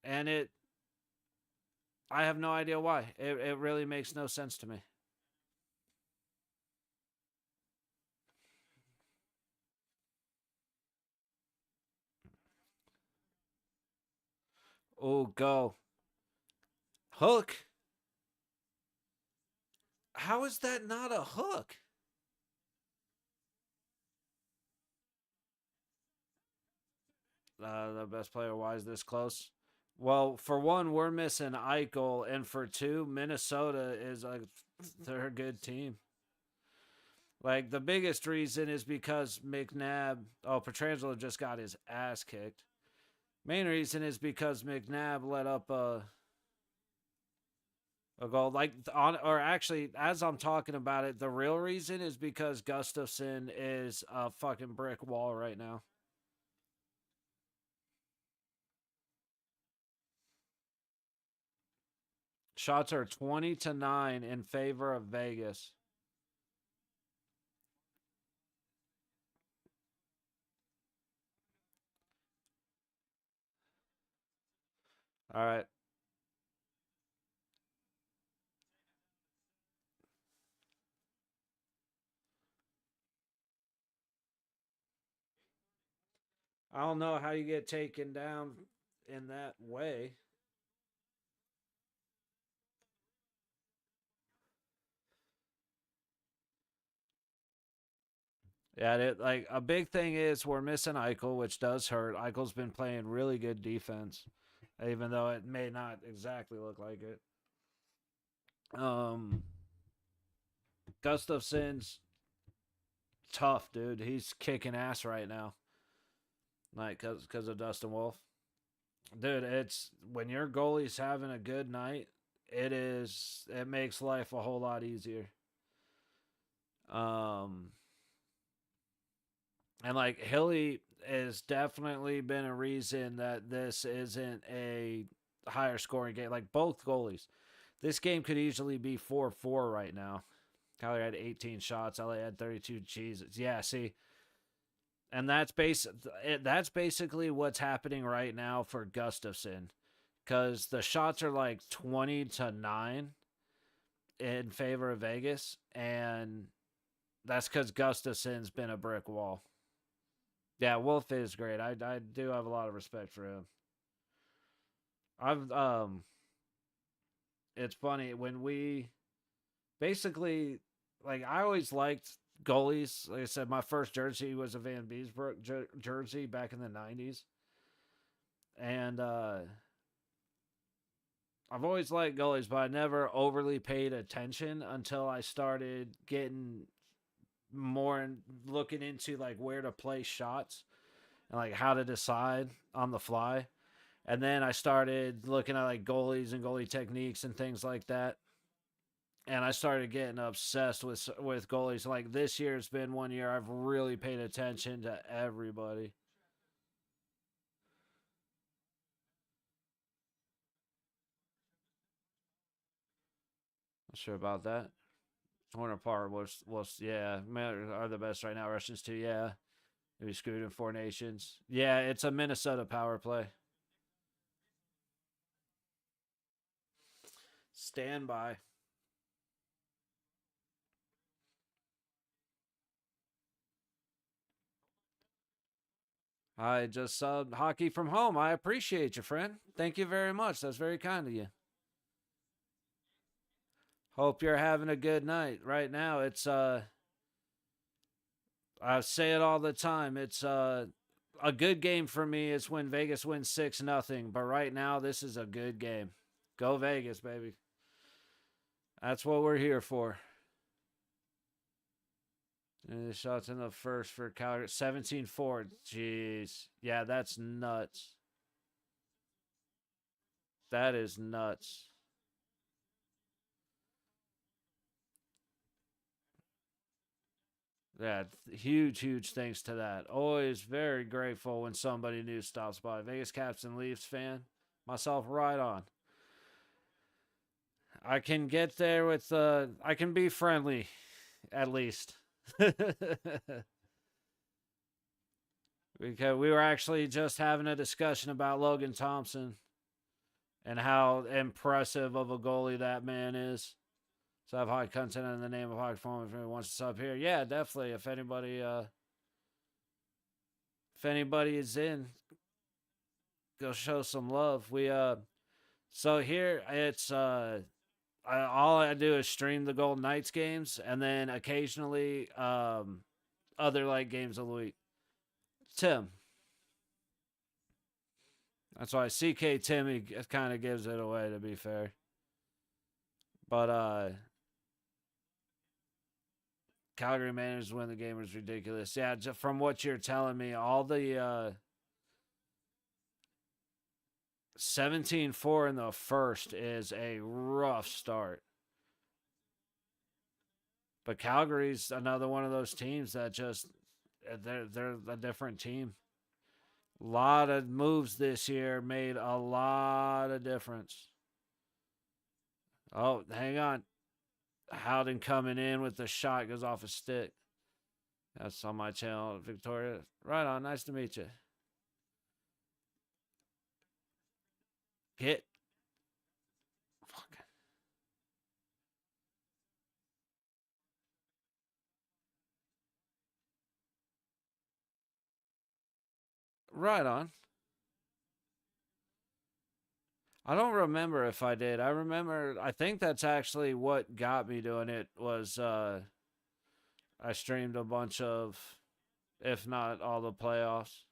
and it. I have no idea why. It really makes no sense to me. Oh, go hook. How is that not a hook? The best player wise this close. Well, for one, we're missing Eichel, and for two, Minnesota is a they're a good team. Like the biggest reason is because McNabb. Oh, Petrangelo just got his ass kicked. Main reason is because McNabb let up a goal. Like on, or actually, as I'm talking about it, the real reason is because Gustafson is a fucking brick wall right now. Shots are 20-9 in favor of Vegas. All right. I don't know how you get taken down in that way. Yeah, like a big thing is we're missing Eichel, which does hurt. Eichel's been playing really good defense, even though it may not exactly look like it. Um, Gustafson's tough, dude. He's kicking ass right now, like because of Dustin Wolf. Dude, it's when your goalie's having a good night, it makes life a whole lot easier. Um, and like Hilly has definitely been a reason that this isn't a higher scoring game. Like both goalies, this game could easily be 4-4 right now. Calgary had 18 shots. LA had 32. Jesus, yeah. See, and that's basically what's happening right now for Gustafson, because the shots are like 20-9 in favor of Vegas, and that's because Gustafson's been a brick wall. Yeah, Wolf is great. I do have a lot of respect for him. I've It's funny when we basically like I always liked goalies. Like I said, my first jersey was a Van Beesbrook jersey back in the '90s, and I've always liked goalies, but I never overly paid attention until I started getting more and looking into like where to place shots and like how to decide on the fly. And then I started looking at like goalies and goalie techniques and things like that. And I started getting obsessed with goalies. Like this year's been one year I've really paid attention to everybody. Not sure about that. Corner Park was yeah, man, are the best right now. Russians too, yeah. Maybe screwed in Four Nations. Yeah, it's a Minnesota power play. Stand by. I just subbed hockey from home. I appreciate you, friend. Thank you very much. That's very kind of you. Hope you're having a good night. Right now, it's I say it all the time. It's a good game for me is when Vegas wins 6-0. But right now, this is a good game. Go Vegas, baby. That's what we're here for. And the shots in the first for Calgary. 17-4. Jeez. Yeah, that's nuts. That is nuts. Yeah, huge, huge thanks to that. Always very grateful when somebody new stops by. Vegas Caps and Leafs fan. Myself, right on. I can get there with, I can be friendly, at least. Because we were actually just having a discussion about Logan Thompson and how impressive of a goalie that man is. So I have high content in the name of hockey form. If anyone wants to sub here, yeah, definitely. If anybody is in, go show some love. So here it's all I do is stream the Golden Knights games, and then occasionally other like games of the week. Tim. That's why CK Timmy kind of gives it away, to be fair. But Calgary managed to win the game was ridiculous. Yeah, just from what you're telling me, all the 17-4 in the first is a rough start. But Calgary's another one of those teams that just they're a different team. A lot of moves this year made a lot of difference. Oh, hang on. Howden coming in with the shot goes off a stick. That's on my channel, Victoria. Right on. Nice to meet you. Hit. Fuck. Right on. I don't remember if I did. I think that's actually what got me doing it was I streamed a bunch of, if not all the playoffs.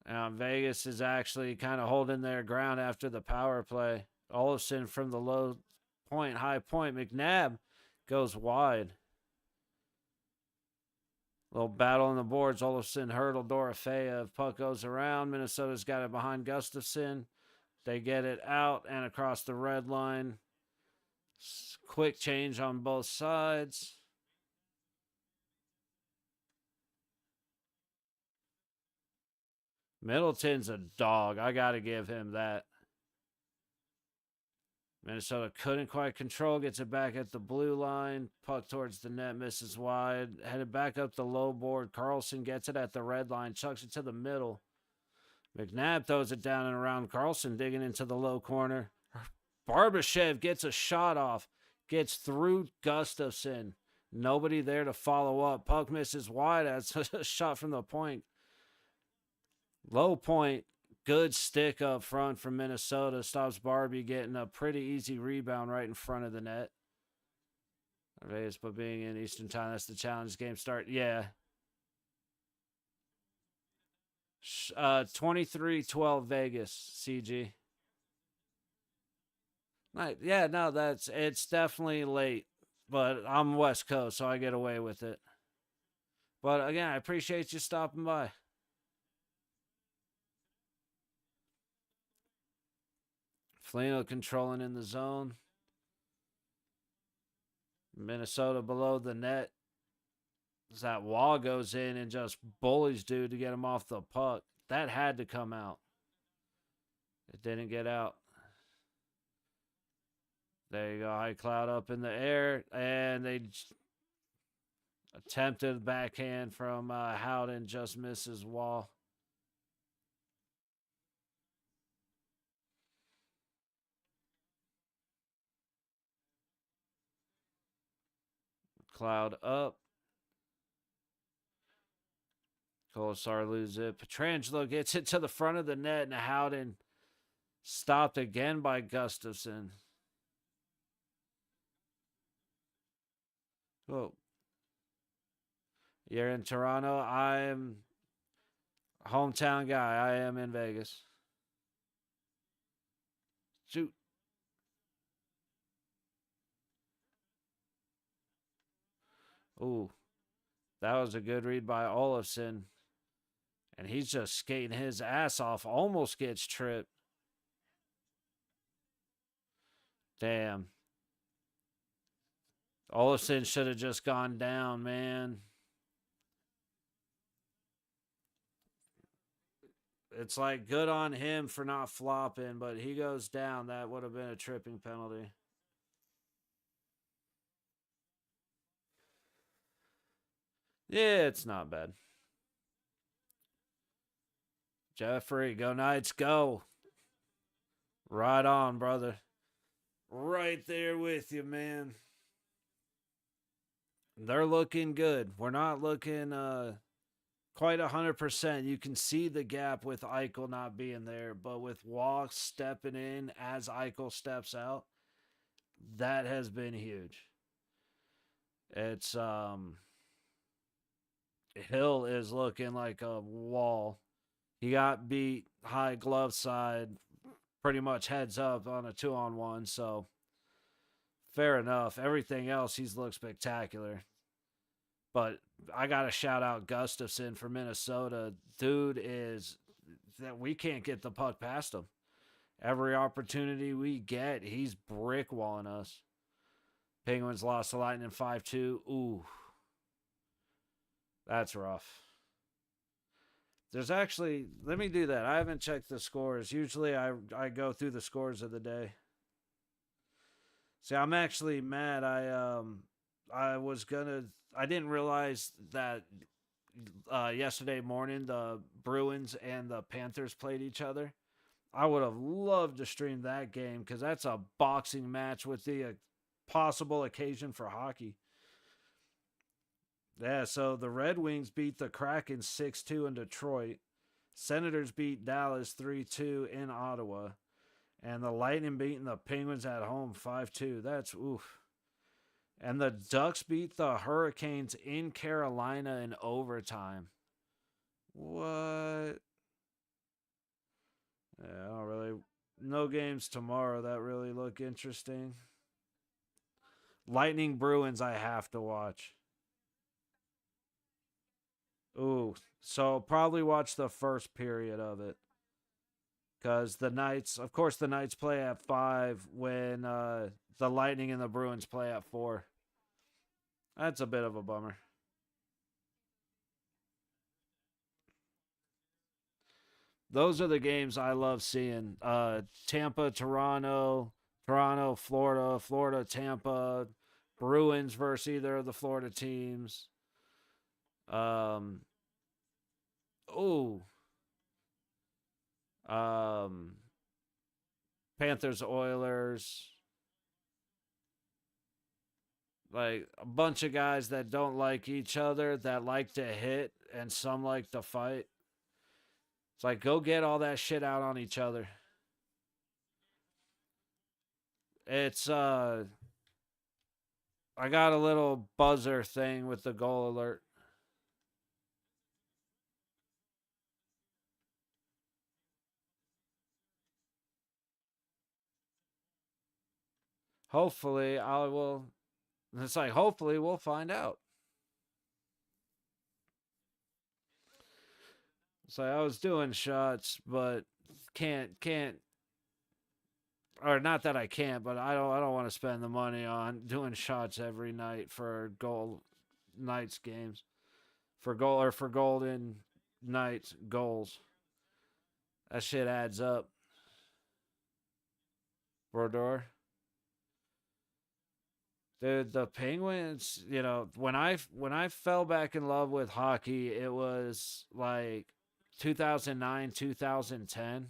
Vegas is actually kind of holding their ground after the power play. Olofsson from the low point, high point. McNabb goes wide. Little battle on the boards. Olofsson hurdle Dorofeyev. Puck goes around. Minnesota's got it behind Gustafsson. They get it out and across the red line. Quick change on both sides. Middleton's a dog. I got to give him that. Minnesota couldn't quite control. Gets it back at the blue line. Puck towards the net. Misses wide. Headed back up the low board. Carlson gets it at the red line. Chucks it to the middle. McNabb throws it down and around. Carlson digging into the low corner. Barbashev gets a shot off. Gets through Gustafsson. Nobody there to follow up. Puck misses wide. That's a shot from the point. Low point. Good stick up front from Minnesota. Stops Barbie getting a pretty easy rebound right in front of the net. Vegas, but being in Eastern Time, that's the challenge. Game start. Yeah. 23-12 Vegas, CG. Right. Yeah, no, it's definitely late, but I'm West Coast, so I get away with it. But again, I appreciate you stopping by. Flino controlling in the zone. Minnesota below the net. That Wall goes in and just bullies dude to get him off the puck. That had to come out. It didn't get out. There you go. High Cloud up in the air. And they attempted backhand from Howden. Just misses Wall. Cloud up. Colasar loses it. Petrangelo gets it to the front of the net, and Howden stopped again by Gustafsson. Oh, you're in Toronto. I'm a hometown guy. I am in Vegas. Shoot. Ooh, that was a good read by Olofsson. And he's just skating his ass off. Almost gets tripped. Damn. Olsen should have just gone down, man. It's like good on him for not flopping, but he goes down. That would have been a tripping penalty. Yeah, it's not bad. Jeffrey, go Knights, go. Right on, brother. Right there with you, man. They're looking good. We're not looking quite 100%. You can see the gap with Eichel not being there, but with Walk stepping in as Eichel steps out, that has been huge. It's Hill is looking like a wall. He got beat high glove side, pretty much heads up on a 2-on-1, so fair enough. Everything else, he's looked spectacular. But I got to shout out Gustafson for Minnesota. Dude is that we can't get the puck past him. Every opportunity we get, he's brick walling us. Penguins lost to Lightning 5-2. Ooh, that's rough. There's actually, let me do that. I haven't checked the scores. Usually I go through the scores of the day. See, I'm actually mad. I didn't realize that yesterday morning the Bruins and the Panthers played each other. I would have loved to stream that game because that's a boxing match with the possible occasion for hockey. Yeah, so the Red Wings beat the Kraken 6-2 in Detroit. Senators beat Dallas 3-2 in Ottawa. And the Lightning beating the Penguins at home 5-2. That's oof. And the Ducks beat the Hurricanes in Carolina in overtime. What? Yeah, I don't really. No games tomorrow that really look interesting. Lightning Bruins, I have to watch. Ooh, so probably watch the first period of it. Because the Knights, of course, the Knights play at 5 when the Lightning and the Bruins play at 4. That's a bit of a bummer. Those are the games I love seeing. Tampa, Toronto, Toronto, Florida, Florida, Tampa, Bruins versus either of the Florida teams. Um, oh, um, Panthers, Oilers. Like a bunch of guys that don't like each other, that like to hit, and some like to fight. It's like, go get all that shit out on each other. It's, I got a little buzzer thing with the goal alert. Hopefully, I will. It's like, hopefully, we'll find out. So I was doing shots, but can't, or not that I can't, but I don't want to spend the money on doing shots every night for gold Knights games, for goal or for Golden Knights goals. That shit adds up. Brodor. Dude, the Penguins, when I fell back in love with hockey, it was like 2009, 2010.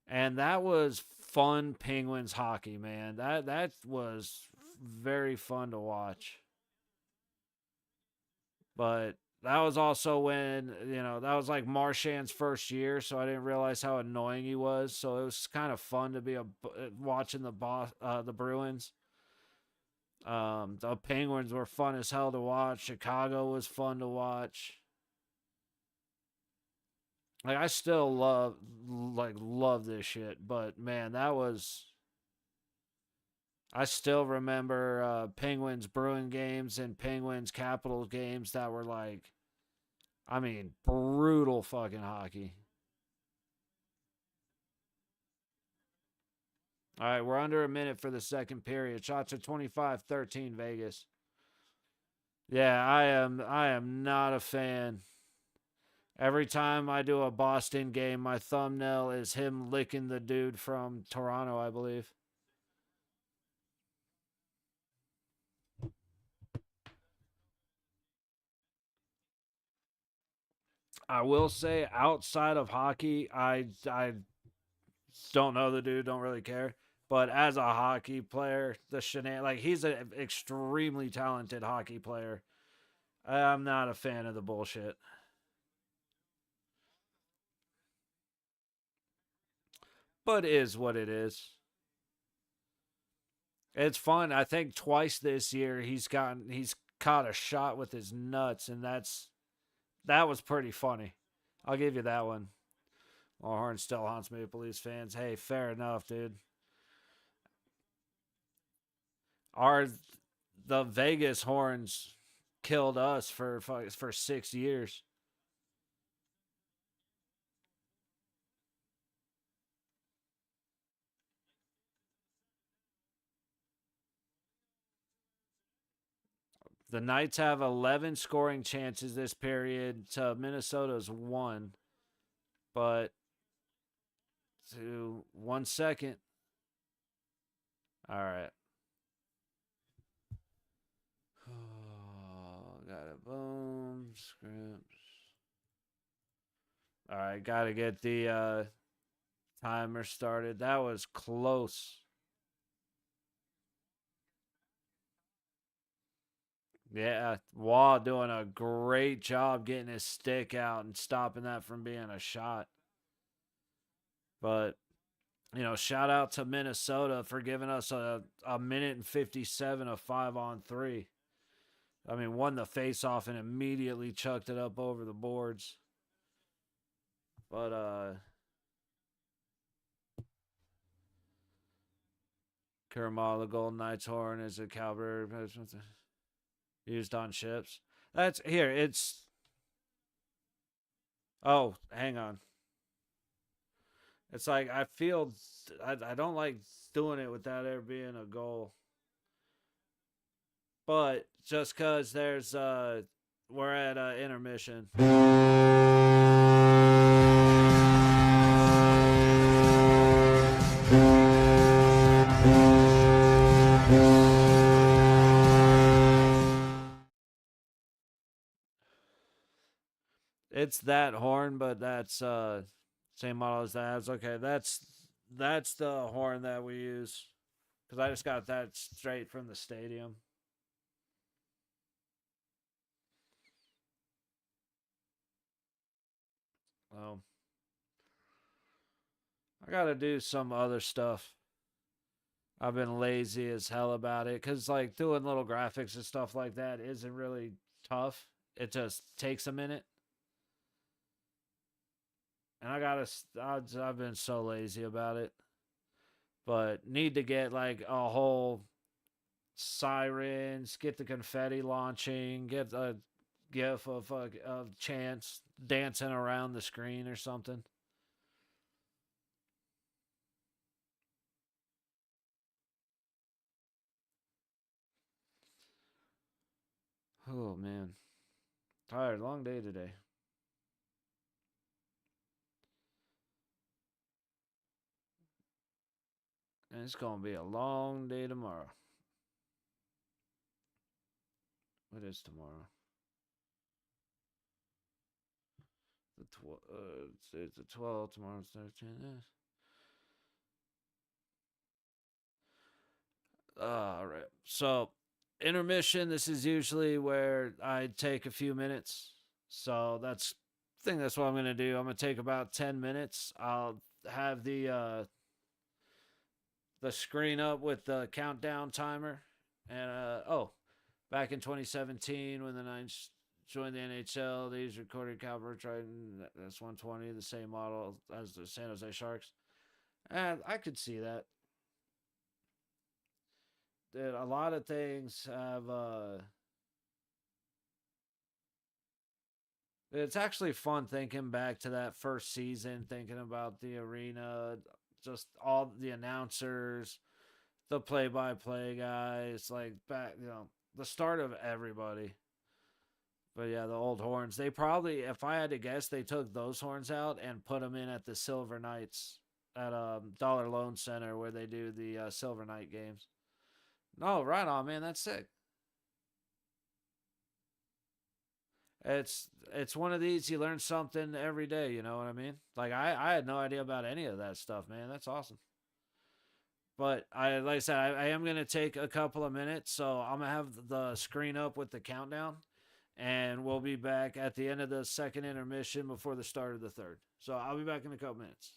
And that was fun Penguins hockey, man. That was very fun to watch. But that was also when, that was like Marchand's first year, so I didn't realize how annoying he was. So it was kind of fun to be watching the Bruins. The Penguins were fun as hell to watch. Chicago was fun to watch. Like I still love this shit, but man, that was I still remember Penguins Bruin games and Penguins Capitals games that were like, I mean, brutal fucking hockey. All right, we're under a minute for the second period. Shots are 25-13 Vegas. Yeah, I am not a fan. Every time I do a Boston game, my thumbnail is him licking the dude from Toronto, I believe. I will say, outside of hockey, I don't know the dude, don't really care. But as a hockey player, like he's an extremely talented hockey player. I'm not a fan of the bullshit. But it is what it is. It's fun. I think twice this year he's caught a shot with his nuts, and that was pretty funny. I'll give you that one. Well, Horn still haunts Maple Leafs fans. Hey, fair enough, dude. Our the Vegas Horns killed us for 6 years. The Knights have 11 scoring chances this period to Minnesota's one, but to 1 second. All right. Oh, got it. Boom. Scripts. All right. Got to get the timer started. That was close. Yeah. Waugh doing a great job getting his stick out and stopping that from being a shot. But, shout out to Minnesota for giving us a minute and 57 of 5-on-3. I mean, won the face-off and immediately chucked it up over the boards. But Kermal, the Golden Knights horn is a caliber used on ships. That's here. It's oh, hang on. It's like I feel I don't like doing it without there being a goal. But just cause there's we're at intermission. It's that horn, but that's same model as that. Okay, that's the horn that we use because I just got that straight from the stadium. Oh, I gotta do some other stuff. I've been lazy as hell about it because like doing little graphics and stuff like that isn't really tough. It just takes a minute, and I've been so lazy about it. But need to get like a whole sirens, get the confetti launching, get a gif of Chance dancing around the screen or something. Oh man, tired, long day today, and it's gonna be a long day tomorrow. What is tomorrow? It's the 12th. Tomorrow's 13th. All right. So, intermission. This is usually where I take a few minutes. So I think that's what I'm gonna do. I'm gonna take about 10 minutes. I'll have the screen up with the countdown timer. And back in 2017 when the Niners joined the NHL, they used recorded caliber Triton. That's 120, the same model as the San Jose Sharks. And I could see that. That a lot of things have. It's actually fun thinking back to that first season, thinking about the arena, just all the announcers, the play-by-play guys, like back, the start of everybody. But yeah, the old horns. They probably, if I had to guess, they took those horns out and put them in at the Silver Knights at Dollar Loan Center where they do the Silver Knight games. No, right on, man. That's sick. It's one of these you learn something every day. You know what I mean? Like I had no idea about any of that stuff, man. That's awesome. But like I said, I am gonna take a couple of minutes, so I'm gonna have the screen up with the countdown, and we'll be back at the end of the second intermission before the start of the third. So I'll be back in a couple minutes.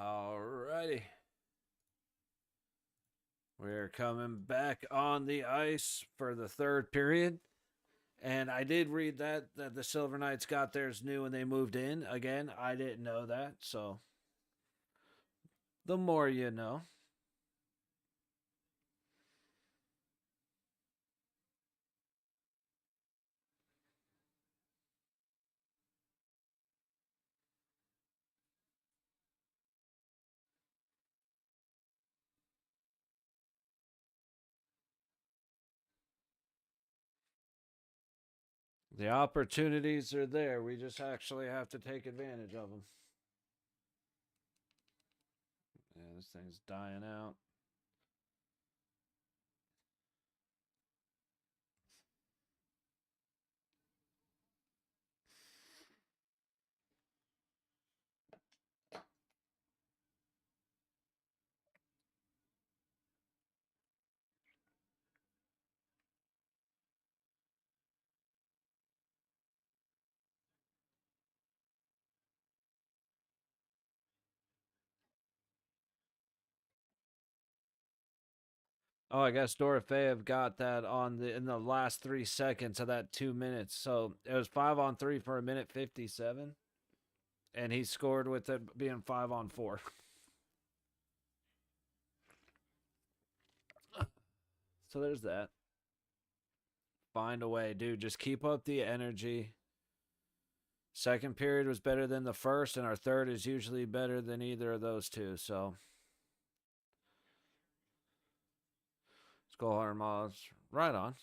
Alrighty. We're coming back on the ice for the third period. And I did read that the Silver Knights got theirs new and they moved in. Again, I didn't know that, so the more you know. The opportunities are there. We just actually have to take advantage of them. Yeah, this thing's dying out. Oh, I guess Dorofeyev got that on the in the last 3 seconds of that 2 minutes. So it was 5-on-3 for a minute 57, and he scored with it being 5-on-4. So there's that. Find a way, dude. Just keep up the energy. Second period was better than the first, and our third is usually better than either of those two. So let's go 100 miles. Right on.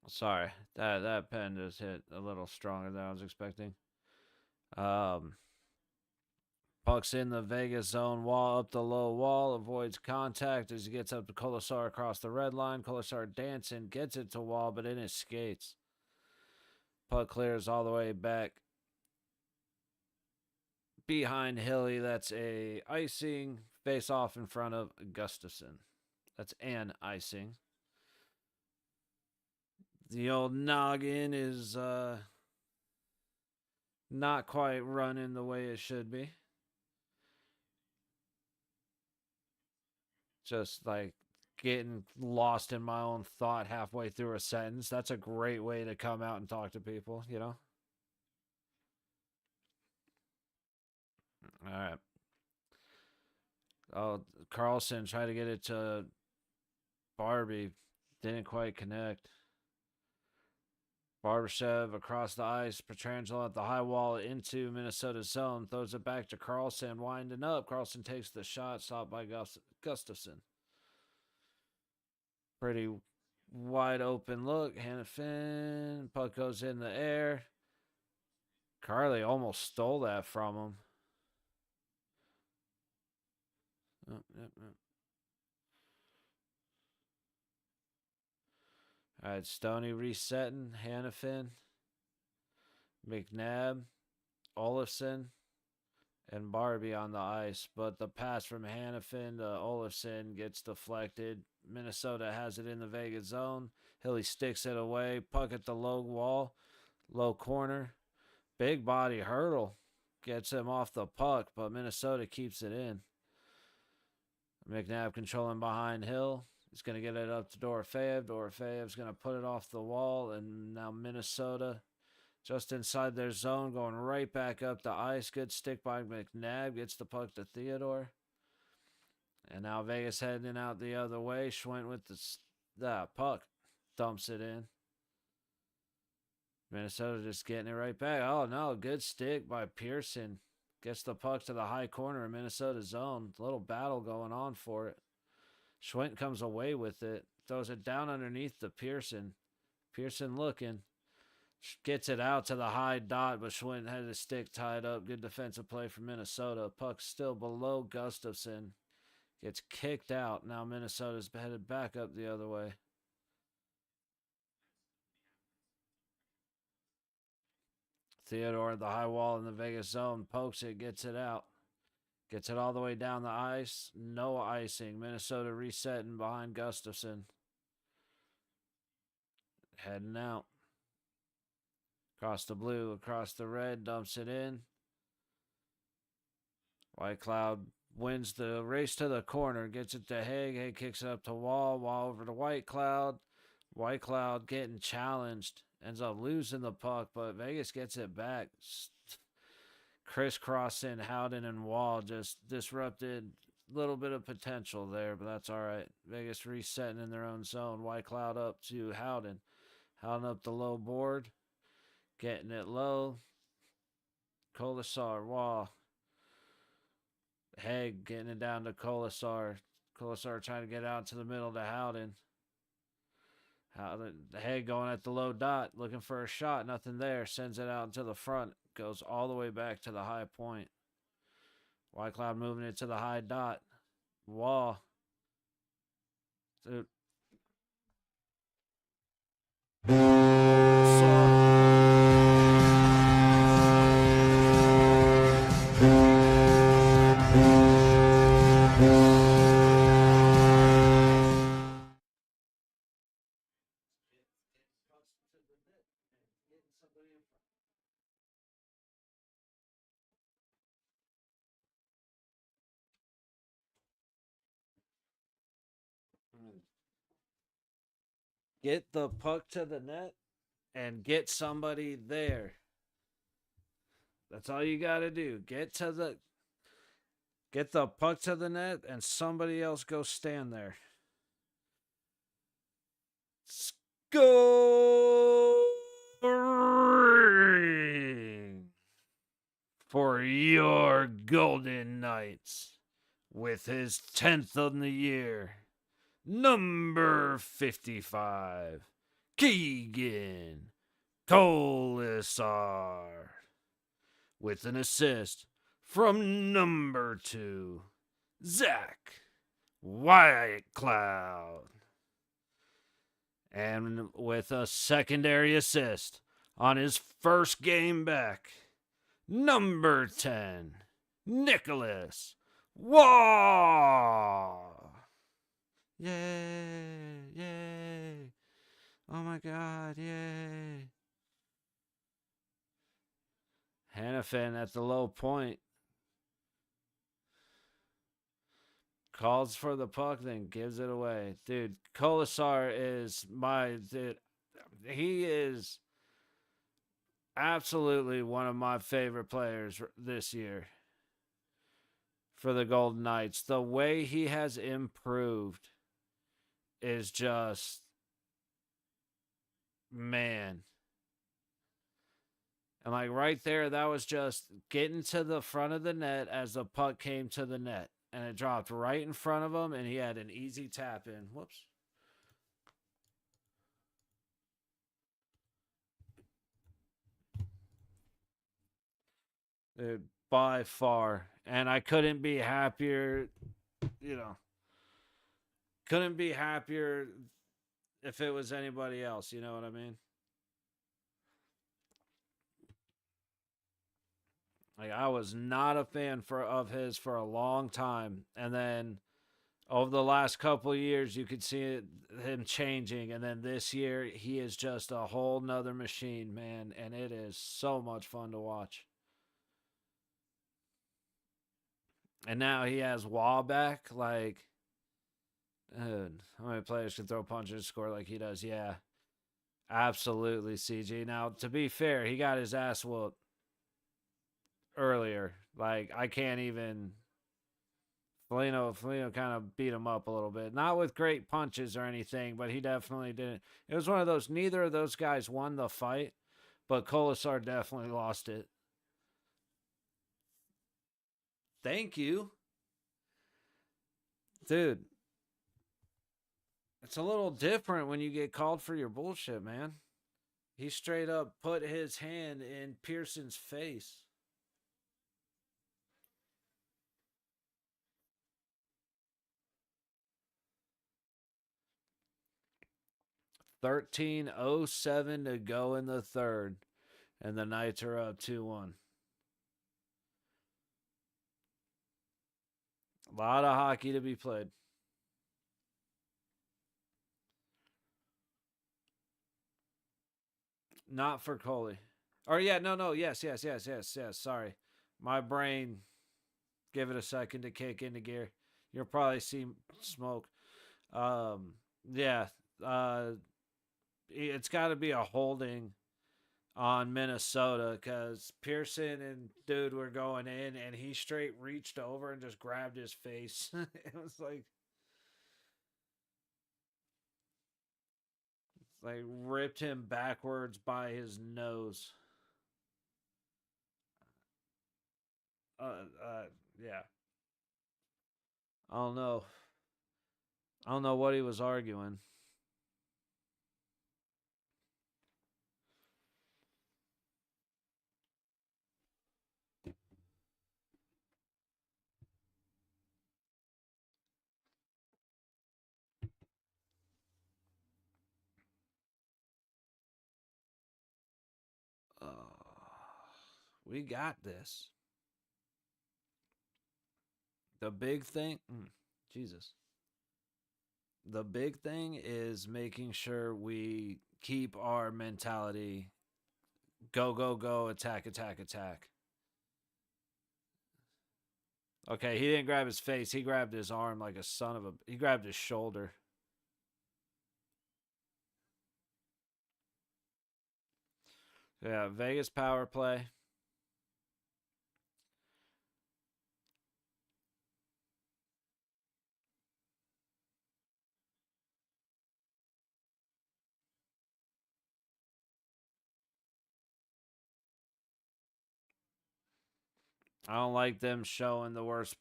Sorry, that pen just hit a little stronger than I was expecting. Um, Puck's in the Vegas zone wall, up the low wall, avoids contact as he gets up to Colasar across the red line. Colasar dancing, gets it to wall, but in his skates. Puck clears all the way back behind Hilly. That's a icing. Face off in front of Gustafson. That's an icing. The old noggin is not quite running the way it should be. Just like getting lost in my own thought halfway through a sentence. That's a great way to come out and talk to people, you know? All right. Oh, Carlson tried to get it to Barbie. Didn't quite connect. Barbashev across the ice. Petrangelo at the high wall into Minnesota's zone. Throws it back to Carlson. Winding up. Carlson takes the shot. Stopped by Gustafson. Pretty wide open look. Hannafin. Puck goes in the air. Carly almost stole that from him. Oh, yep, yep. All right, Stoney resetting. Hannafin. McNabb. Olafson. And Barbie on the ice. But the pass from Hannafin to Olafson gets deflected. Minnesota has it in the Vegas zone. Hilly sticks it away. Puck at the low wall. Low corner. Big body hurdle. Gets him off the puck, but Minnesota keeps it in. McNabb controlling behind Hill. He's going to get it up to Dorofeyev. Dorofeyev's going to put it off the wall, and now Minnesota just inside their zone, going right back up the ice. Good stick by McNabb. Gets the puck to Theodore. And now Vegas heading out the other way. Schwint with the puck. Dumps it in. Minnesota just getting it right back. Oh, no. Good stick by Pearson. Gets the puck to the high corner of Minnesota's zone. Little battle going on for it. Schwint comes away with it. Throws it down underneath the Pearson. Pearson looking. Gets it out to the high dot, but Schwinn had his stick tied up. Good defensive play from Minnesota. Puck still below Gustafson. Gets kicked out. Now Minnesota's headed back up the other way. Theodore at the high wall in the Vegas zone. Pokes it, gets it out. Gets it all the way down the ice. No icing. Minnesota resetting behind Gustafson. Heading out. Across the blue, across the red, dumps it in. White Cloud wins the race to the corner, gets it to Haig. Haig kicks it up to Wall. Wall over to White Cloud. White Cloud getting challenged. Ends up losing the puck, but Vegas gets it back. Crisscrossing Howden and Wall just disrupted a little bit of potential there, but that's all right. Vegas resetting in their own zone. White Cloud up to Howden. Howden up the low board. Getting it low. Colasar, Wall. Haig getting it down to Colasar. Colasar trying to get out to the middle to Howden. Haig going at the low dot, looking for a shot. Nothing there. Sends it out into the front. Goes all the way back to the high point. White Cloud moving it to the high dot. Wall. Dude. Get the puck to the net and get somebody there. That's all you got to do. Get the puck to the net and somebody else go stand there. Scoring for your Golden Knights with his 10th of the year. Number 55, Keegan Colasar. With an assist from number 2, Zach Whitecloud. And with a secondary assist on his first game back, number 10, Nicholas Waugh. Yay! Yay! Oh my God! Yay! Hannafin at the low point. Calls for the puck, then gives it away. Dude, Colasar is he is absolutely one of my favorite players this year for the Golden Knights. The way he has improved is just, man. And like right there, that was just getting to the front of the net as the puck came to the net. And it dropped right in front of him, and he had an easy tap in. Whoops. Dude, by far. And I couldn't be happier, couldn't be happier if it was anybody else. You know what I mean? Like, I was not a fan of his for a long time. And then over the last couple of years, you could see him changing. And then this year, he is just a whole nother machine, man. And it is so much fun to watch. And now he has Wall back. Like, dude, how many players can throw punches and score like he does? Yeah, absolutely, CG. Now, to be fair, he got his ass whooped earlier. Like, I can't even. Foligno kind of beat him up a little bit. Not with great punches or anything, but he definitely didn't. It was one of those, neither of those guys won the fight, but Colasar definitely lost it. Thank you. Dude, it's a little different when you get called for your bullshit, man. He straight up put his hand in Pearson's face. 13:07 to go in the third, and the Knights are up 2-1. A lot of hockey to be played. Not for Coley. Or yeah, no. Yes. Sorry. My brain, give it a second to kick into gear. You'll probably see smoke. Um, yeah. Uh, it's got to be a holding on Minnesota because Pearson and dude were going in, and he straight reached over and just grabbed his face. It was like ripped him backwards by his nose. Yeah. I don't know. I don't know what he was arguing. We got this. The big thing, Jesus. The big thing is making sure we keep our mentality go, go, go, attack, attack, attack. Okay, he didn't grab his face. He grabbed his arm like a son of a. He grabbed his shoulder. Yeah, Vegas power play. I don't like them showing the worst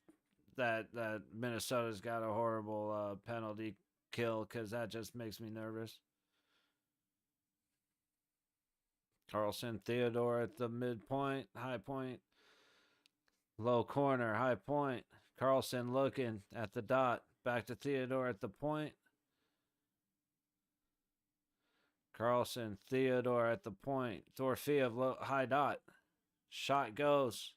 that Minnesota's got a horrible penalty kill because that just makes me nervous. Carlson Theodore at the midpoint, high point, low corner, high point. Carlson looking at the dot. Back to Theodore at the point. Carlson Theodore at the point. Dorofeev low, high dot. Shot goes.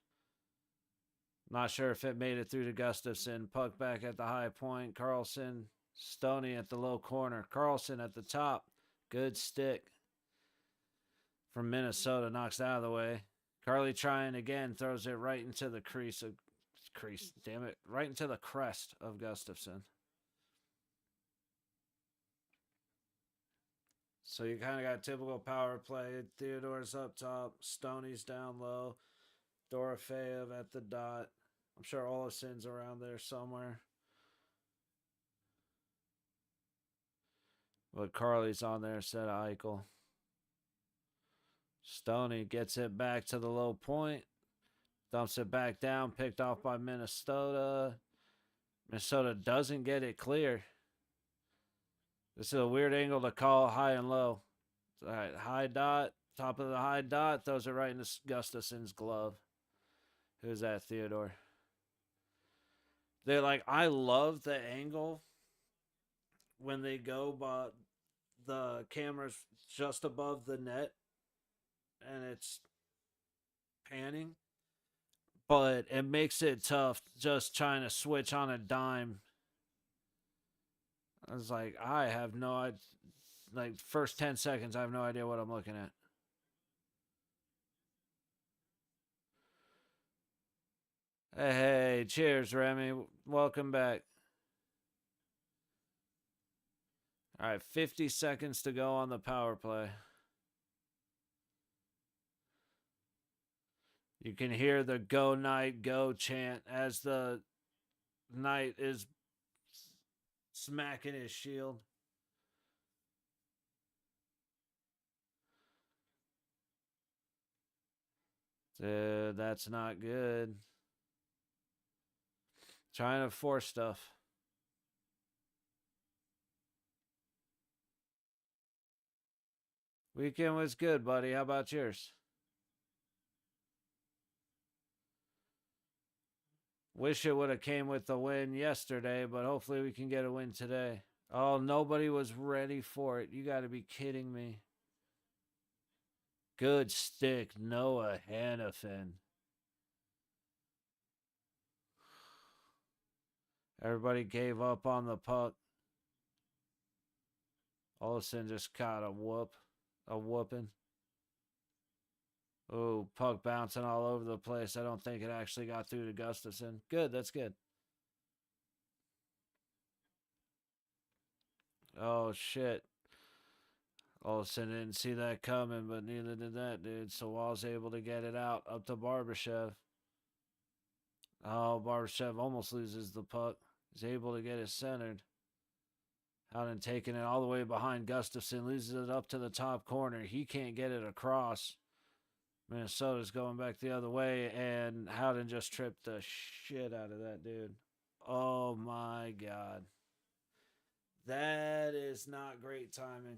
Not sure if it made it through to Gustafson. Puck back at the high point. Carlson, Stoney at the low corner. Carlson at the top. Good stick from Minnesota. Knocks it out of the way. Carly trying again. Throws it right into the crease. Damn it. Right into the crest of Gustafson. So you kind of got typical power play. Theodore's up top. Stoney's down low. Dorofeev at the dot. I'm sure Olafson's around there somewhere. But Carly's on there instead of Eichel. Stoney gets it back to the low point. Dumps it back down. Picked off by Minnesota. Minnesota doesn't get it clear. This is a weird angle to call high and low. All right, high dot. Top of the high dot. Throws it right into Gustafson's glove. Who's that, Theodore? They're like, I love the angle when they go, but the camera's just above the net and it's panning. But it makes it tough just trying to switch on a dime. I was like, I have no idea. Like, first 10 seconds, I have no idea what I'm looking at. Hey, cheers, Remy. Welcome back. All right, 50 seconds to go on the power play. You can hear the go Knight go chant as the Knight is smacking his shield. Dude, that's not good. Trying to force stuff. Weekend was good, buddy. How about yours? Wish it would have came with the win yesterday, but hopefully we can get a win today. Oh, nobody was ready for it. You got to be kidding me. Good stick, Noah Hannafin. Everybody gave up on the puck. Olsen just caught a whooping. Oh, puck bouncing all over the place. I don't think it actually got through to Gustafson. Good, that's good. Oh, shit. Olsen didn't see that coming, but neither did that dude. So Wall's able to get it out up to Barbashev. Oh, Barbashev almost loses the puck. He's able to get it centered. Howden taking it all the way behind Gustafson, loses it up to the top corner. He can't get it across. Minnesota's going back the other way, and Howden just tripped the shit out of that dude. Oh my God. That is not great timing.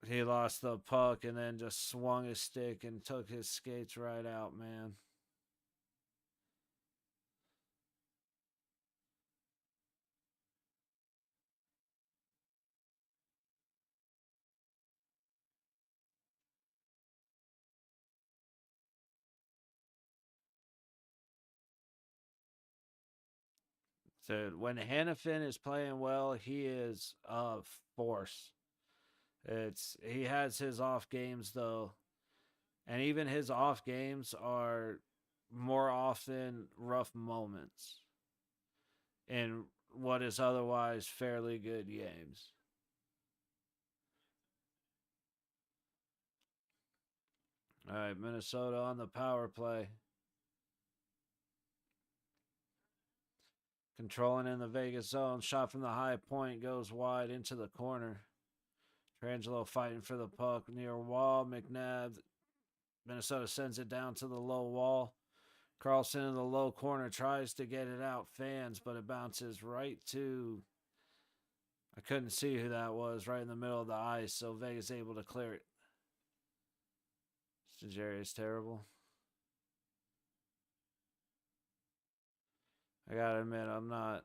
He lost the puck and then just swung his stick and took his skates right out, man. So when Hannafin is playing well, he is a force. He has his off games though, and even his off games are more often rough moments in what is otherwise fairly good games. All right, Minnesota on the power play. Controlling in the Vegas zone. Shot from the high point goes wide into the corner. Trangelo fighting for the puck near wall. McNabb. Minnesota sends it down to the low wall. Carlson in the low corner tries to get it out. Fans, but it bounces right to. I couldn't see who that was right in the middle of the ice, so Vegas able to clear it. Jerry is terrible. I gotta admit, I'm not.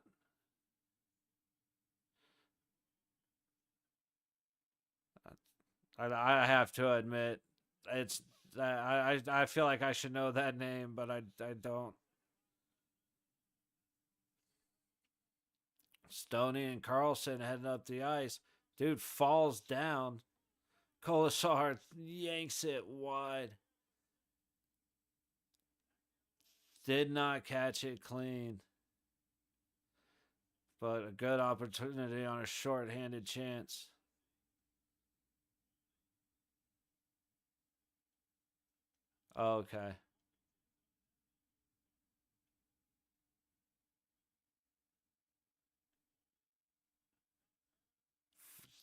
I have to admit, it's. I feel like I should know that name, but I don't. Stoney and Carlson heading up the ice. Dude falls down. Kolasar yanks it wide. Did not catch it clean. But a good opportunity on a short-handed chance. Okay.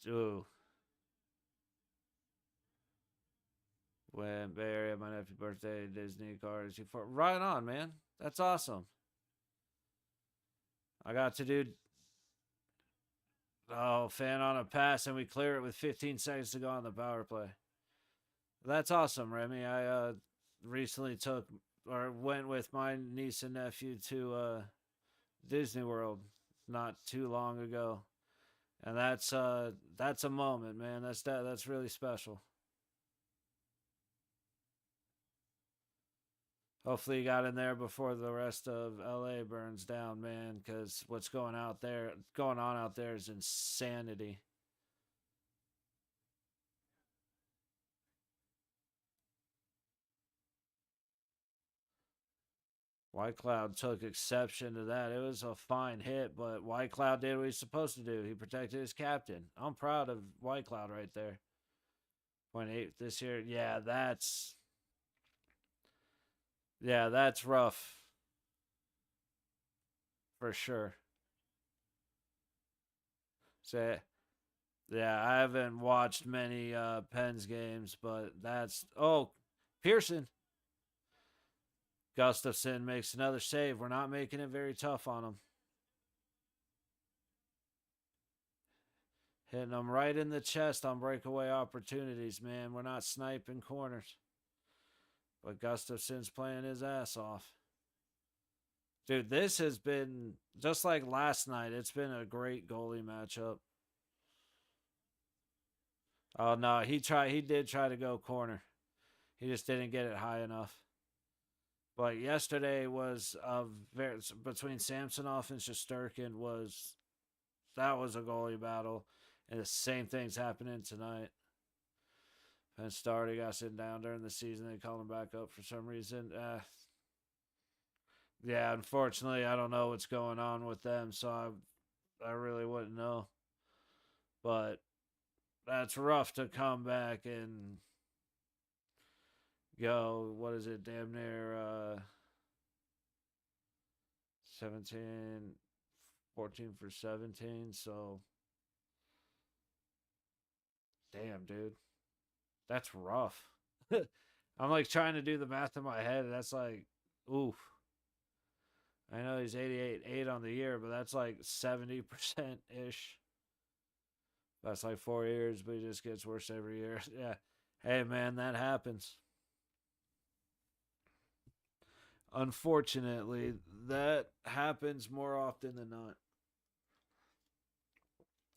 Ooh. When Bay Area, my nephew's birthday, Disney cards. Right on, man. That's awesome. I got to do. Oh, fan on a pass, and we clear it with 15 seconds to go on the power play. That's awesome, Remy. I recently took or went with my niece and nephew to Disney World not too long ago, and that's a moment, man. That's really special. Hopefully, you got in there before the rest of LA burns down, man. Because what's going on out there, is insanity. White Cloud took exception to that. It was a fine hit, but White Cloud did what he's supposed to do. He protected his captain. I'm proud of White Cloud right there. 0.8 this year. That's rough for sure. So yeah, I haven't watched many Pens games, but that's Pearson. Gustafson makes another save. We're not making it very tough on him. Hitting them right in the chest on breakaway opportunities, man. We're not sniping corners. But Gustafson's playing his ass off. Dude, this has been, just like last night, it's been a great goalie matchup. Oh, no, he did try to go corner. He just didn't get it high enough. But yesterday was between Samsonov and Shesterkin that was a goalie battle. And the same thing's happening tonight. Penn already got sitting down during the season. They called him back up for some reason. Yeah, unfortunately, I don't know what's going on with them, so I really wouldn't know. But that's rough to come back and go, what is it, damn near 17, 14 for 17. So, damn, dude. That's rough. I'm like trying to do the math in my head. That's like, oof. I know he's 88 on the year, but that's like 70% ish. That's like 4 years, but he just gets worse every year. Yeah. Hey, man, that happens. Unfortunately, that happens more often than not.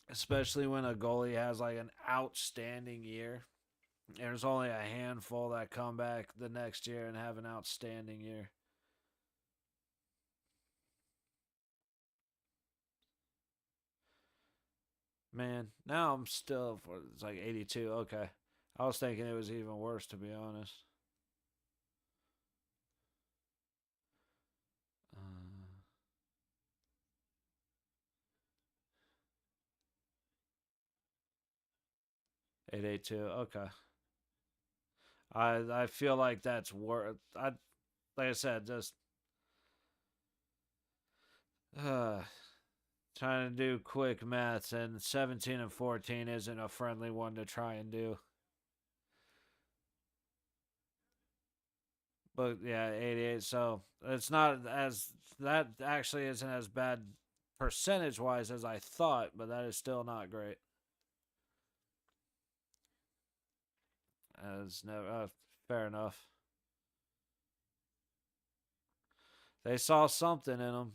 Especially when a goalie has like an outstanding year. There's only a handful that come back the next year and have an outstanding year. Man, now I'm still, it's like 82. Okay. I was thinking it was even worse, to be honest. 882. Okay. I feel like that's worth. Like I said, just uh, trying to do quick maths, and 17 and 14 isn't a friendly one to try and do. But yeah, 88. So it's not as, that actually isn't as bad percentage wise as I thought, but that is still not great. As no, fair enough. They saw something in him.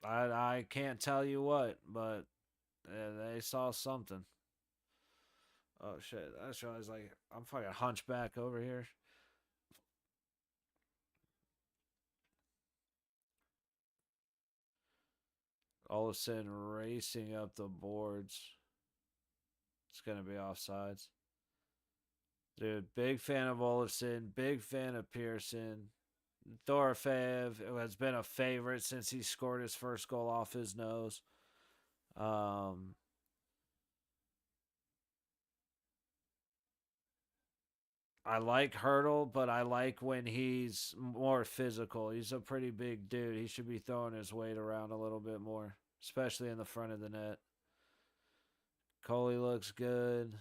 I can't tell you what, but they saw something. Oh shit! I just realized like I'm fucking hunchback over here. All of a sudden, racing up the boards. It's gonna be offsides. Dude, big fan of Olafson. Big fan of Pearson. Dorofeev has been a favorite since he scored his first goal off his nose. Um, I like Hurdle, but I like when he's more physical. He's a pretty big dude. He should be throwing his weight around a little bit more, especially in the front of the net. Coley looks good.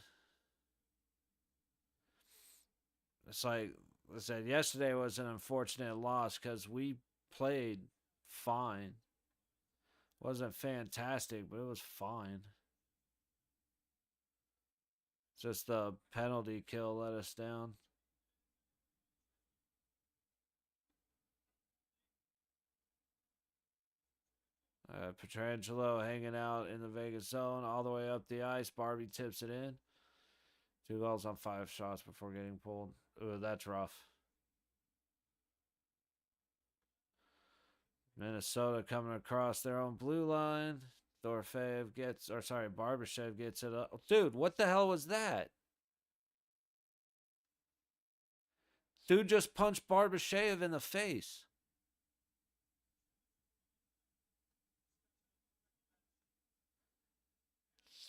It's like I said, yesterday was an unfortunate loss because we played fine. Wasn't fantastic, but it was fine. Just the penalty kill let us down. Petrangelo hanging out in the Vegas zone all the way up the ice. Barbie tips it in. 2 goals on 5 shots before getting pulled. Ooh, that's rough. Minnesota coming across their own blue line. Barbashev gets it up. Dude, what the hell was that? Dude just punched Barbashev in the face.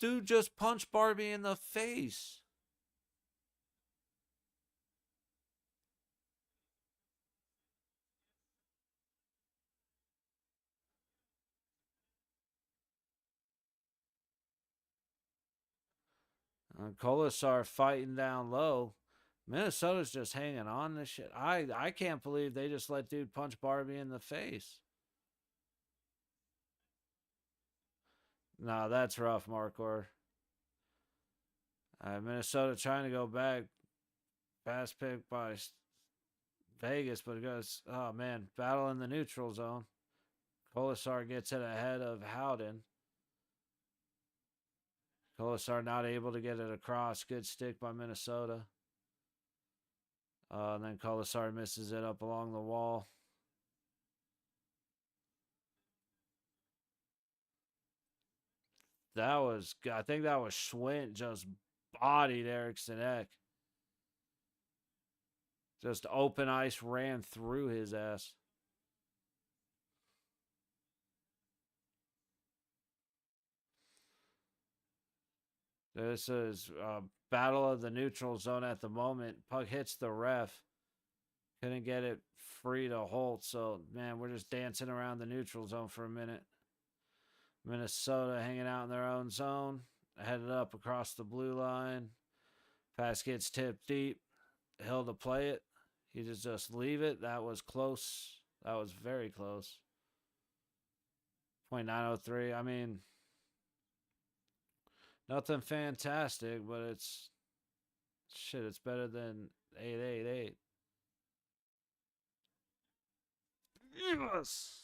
Dude just punched Barbie in the face. Kolasar fighting down low. Minnesota's just hanging on this shit. I can't believe they just let dude punch Barbie in the face. Nah, that's rough, Markor. Minnesota trying to go back. Pass pick by Vegas, but it goes, oh man, battle in the neutral zone. Kolasar gets it ahead of Howden. Kolasar not able to get it across. Good stick by Minnesota. And then Kolasar misses it up along the wall. I think that was Schwint just bodied Erickson Ek. Just open ice ran through his ass. This is a battle of the neutral zone at the moment. Puck hits the ref. Couldn't get it free to Holt. So, man, we're just dancing around the neutral zone for a minute. Minnesota hanging out in their own zone. Headed up across the blue line. Pass gets tipped deep. Hill to play it. He just leave it. That was close. That was very close. .903. I mean, nothing fantastic, but it's shit. It's better than 888. Yes.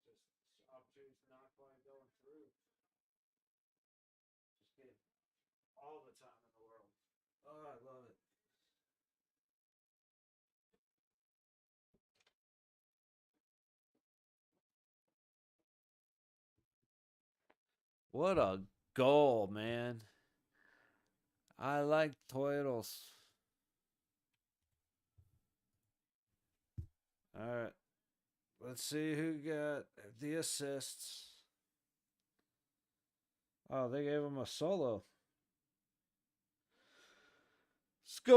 Just opportunities not quite going through. Just get all the time in the world. Oh, I love it. What a goal, man. I like Toitles. All right. Let's see who got the assists. Oh, they gave him a solo. Scoring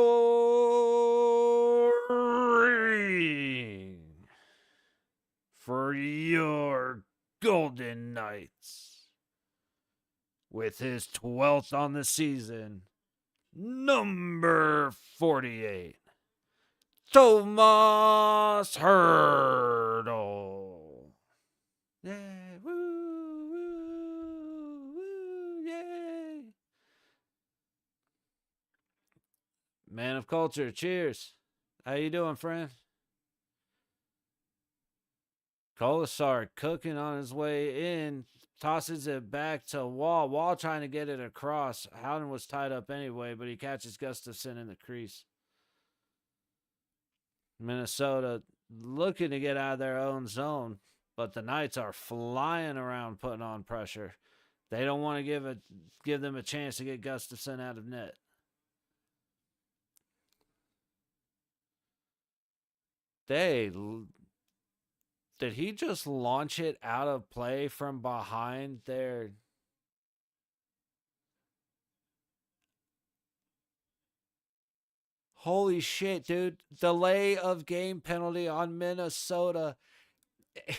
for your Golden Knights with his 12th on the season, number 48, Tomas Hertl. Yeah, woo, woo, woo, yay. Man of culture, cheers. How you doing, friend? Kolasar cooking on his way in, tosses it back to Wall. Wall trying to get it across. Howden was tied up anyway, but he catches Gustafson in the crease. Minnesota looking to get out of their own zone, but the Knights are flying around putting on pressure. They don't want to give them a chance to get Gustafson out of net. Did he just launch it out of play from behind there? Holy shit, dude. Delay of game penalty on Minnesota.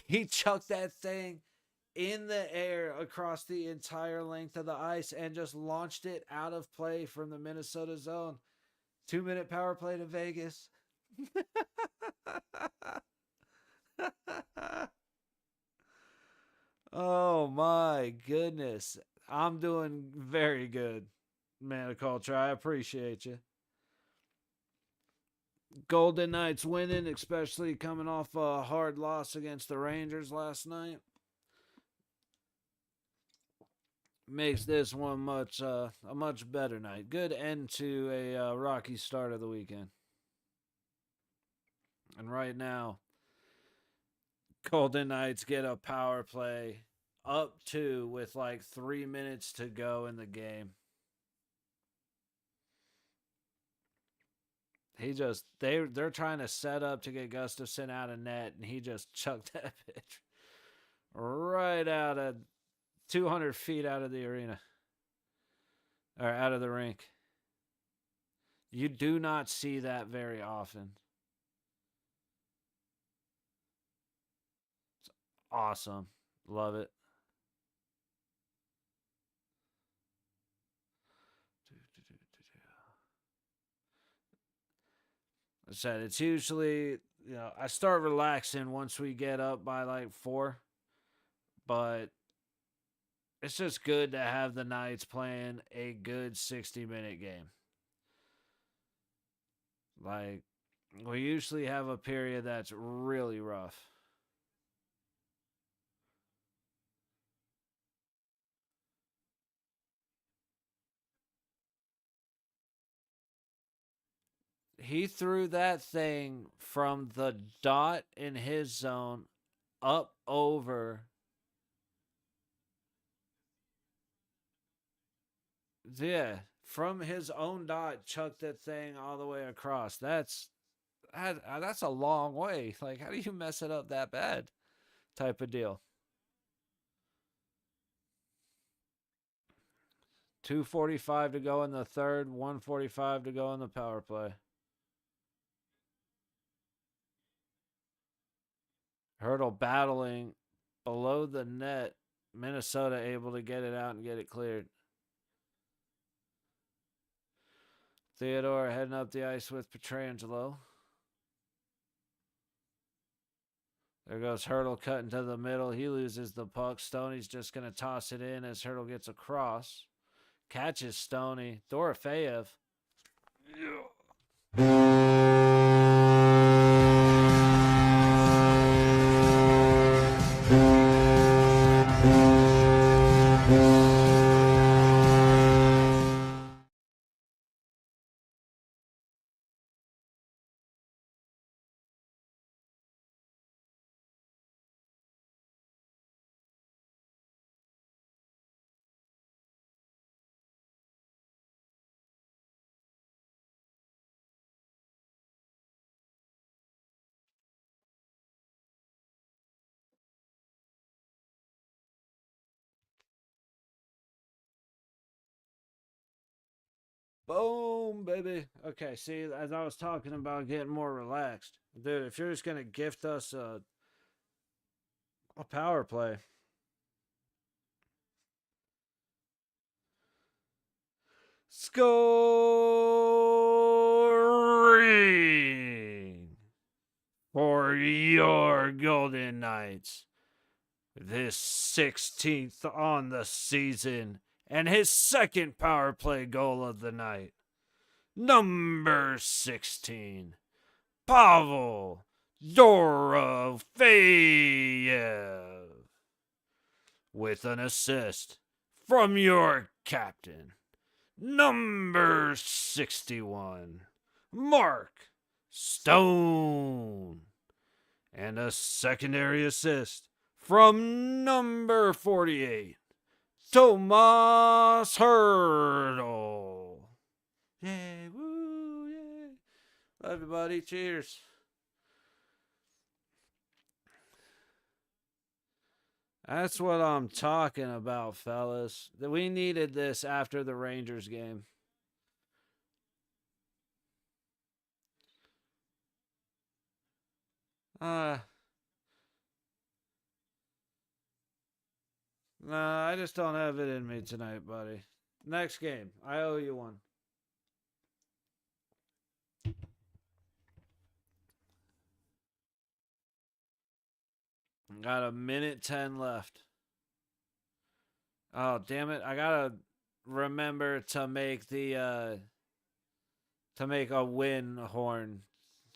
He chucked that thing in the air across the entire length of the ice and just launched it out of play from the Minnesota zone. 2-minute power play to Vegas. Oh my goodness. I'm doing very good, man of culture. I appreciate you. Golden Knights winning, especially coming off a hard loss against the Rangers last night. Makes this one a much better night. Good end to a rocky start of the weekend. And right now, Golden Knights get a power play up 2 with like 3 minutes to go in the game. They're trying to set up to get Gustafson out of net, and he just chucked that bitch right out of 200 feet out of the arena, or out of the rink. You do not see that very often. It's awesome. Love it. I said it's usually, I start relaxing once we get up by like 4, but it's just good to have the Knights playing a good 60-minute game. Like, we usually have a period that's really rough. He threw that thing from the dot in his zone up over. Yeah, from his own dot, chucked that thing all the way across. That's a long way. Like, how do you mess it up that bad? Type of deal. 2:45 to go in the third, 1:45 to go in the power play. Hurdle battling below the net. Minnesota able to get it out and get it cleared. Theodore heading up the ice with Pietrangelo. There goes Hurdle cutting to the middle. He loses the puck. Stoney's just going to toss it in as Hurdle gets across. Catches Stoney. Dorofeyev. Boom, baby. Okay, see, as I was talking about getting more relaxed. Dude, if you're just going to gift us a power play. Scoring for your Golden Knights. This 16th on the season and his second power play goal of the night. Number 16, Pavel Dorofeyev, with an assist from your captain, number 61, Mark Stone, and a secondary assist from number 48, Tomas Hurdle. Yay, woo, yay. Love everybody. Cheers. That's what I'm talking about, fellas. We needed this after the Rangers game. No, I just don't have it in me tonight, buddy. Next game. I owe you one. Got a minute 10 left. Oh, damn it. I gotta remember to make to make a win horn.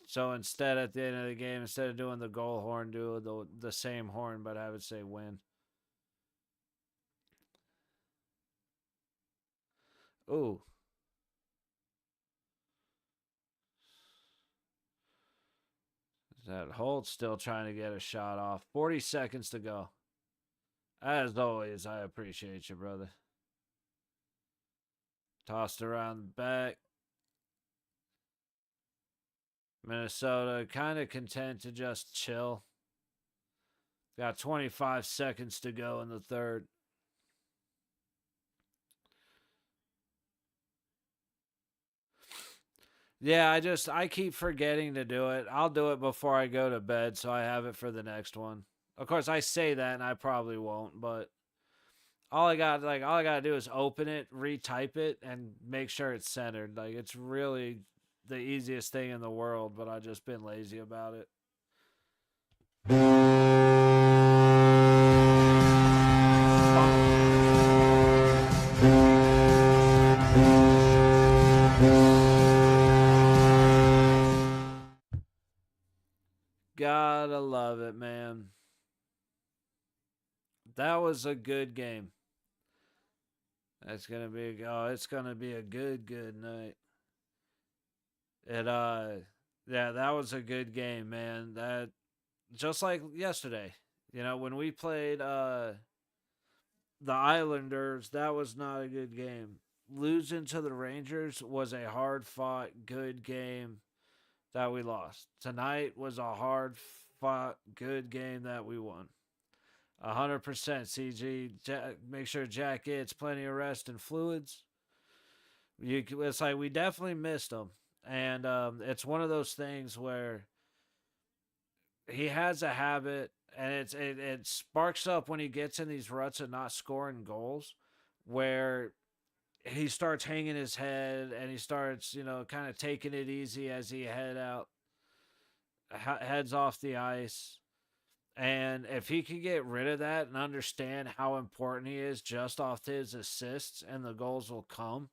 So instead, at the end of the game, instead of doing the goal horn, do the same horn, but I would say win. Ooh. That Holt still trying to get a shot off. 40 seconds to go. As always, I appreciate you, brother. Tossed around the back. Minnesota kind of content to just chill. Got 25 seconds to go in the third. Yeah, I keep forgetting to do it. I'll do it before I go to bed so I have it for the next one. Of course, I say that and I probably won't, but all I got to do is open it, retype it and make sure it's centered. Like it's really the easiest thing in the world, but I've just been lazy about it. Gotta love it, man. That was a good game. That's gonna be it's gonna be a good night. It yeah, that was a good game, man. That just like yesterday, when we played the Islanders, that was not a good game. Losing to the Rangers was a hard fought good game that we lost. Tonight was a hard fought good game that we won. 100% CG. Make sure Jack gets plenty of rest and fluids. It's like we definitely missed him, and it's one of those things where he has a habit, and it sparks up when he gets in these ruts of not scoring goals, where he starts hanging his head and he starts kind of taking it easy as he heads off the ice. And if he can get rid of that and understand how important he is just off his assists and the goals will come,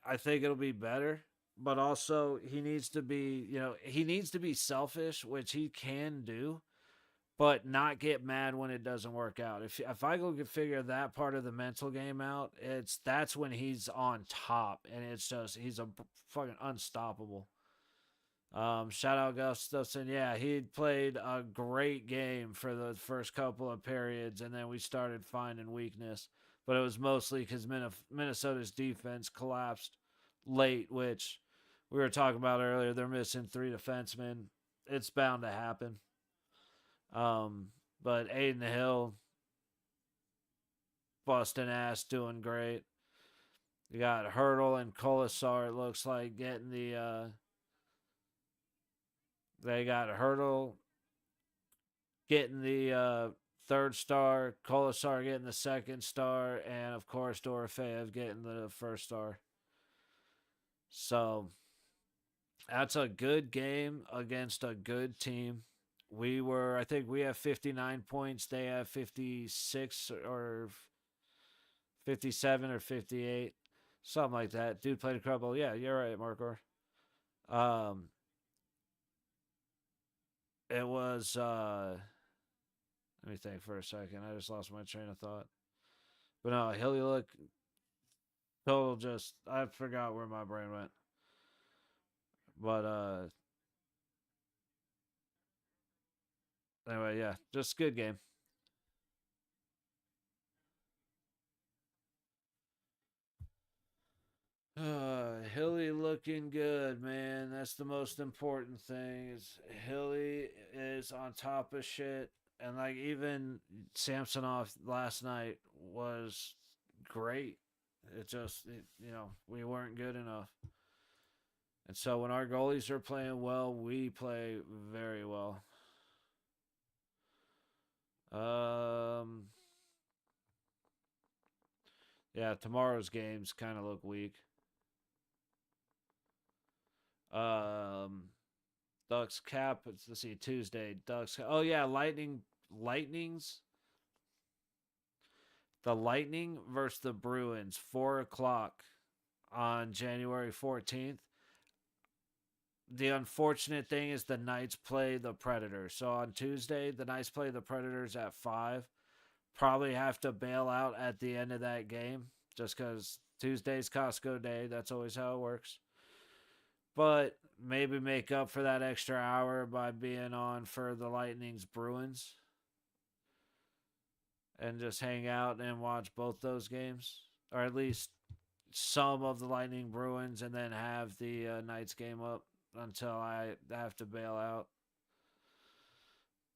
I think it'll be better. But also, he needs to be selfish, which he can do, but not get mad when it doesn't work out. If I go figure that part of the mental game out, that's when he's on top, and it's just he's a fucking unstoppable. Shout out Gustafson. Yeah, he played a great game for the first couple of periods, and then we started finding weakness. But it was mostly because Minnesota's defense collapsed late, which we were talking about earlier. They're missing 3 defensemen. It's bound to happen. But Aiden Hill, busting ass, doing great. You got Hurdle and Colasar. It looks like getting the. They got Hurdle getting the third star, Colasar getting the second star, and of course Dorofeev getting the first star. So that's a good game against a good team. I think we have 59 points. They have 56 or 57 or 58, something like that. Dude played incredible. Yeah, you're right, Markor. Um, it was. Let me think for a second. I just lost my train of thought. But no, Hilly look total. Just I forgot where my brain went. But anyway, yeah, just good game. Hilly looking good, man. That's the most important thing. Is Hilly is on top of shit, and like even Samsonov last night was great. We weren't good enough, and so when our goalies are playing well, we play very well. Um, yeah, tomorrow's games kind of look weak. Um, Ducks cap. Let's see, Tuesday. Ducks. Oh yeah, Lightnings. The Lightning versus the Bruins, 4 o'clock on January 14th. The unfortunate thing is the Knights play the Predators. So on Tuesday, the Knights play the Predators at 5. Probably have to bail out at the end of that game just because Tuesday's Costco Day. That's always how it works. But maybe make up for that extra hour by being on for the Lightning's Bruins and just hang out and watch both those games, or at least some of the Lightning Bruins, and then have the Knights game up until I have to bail out.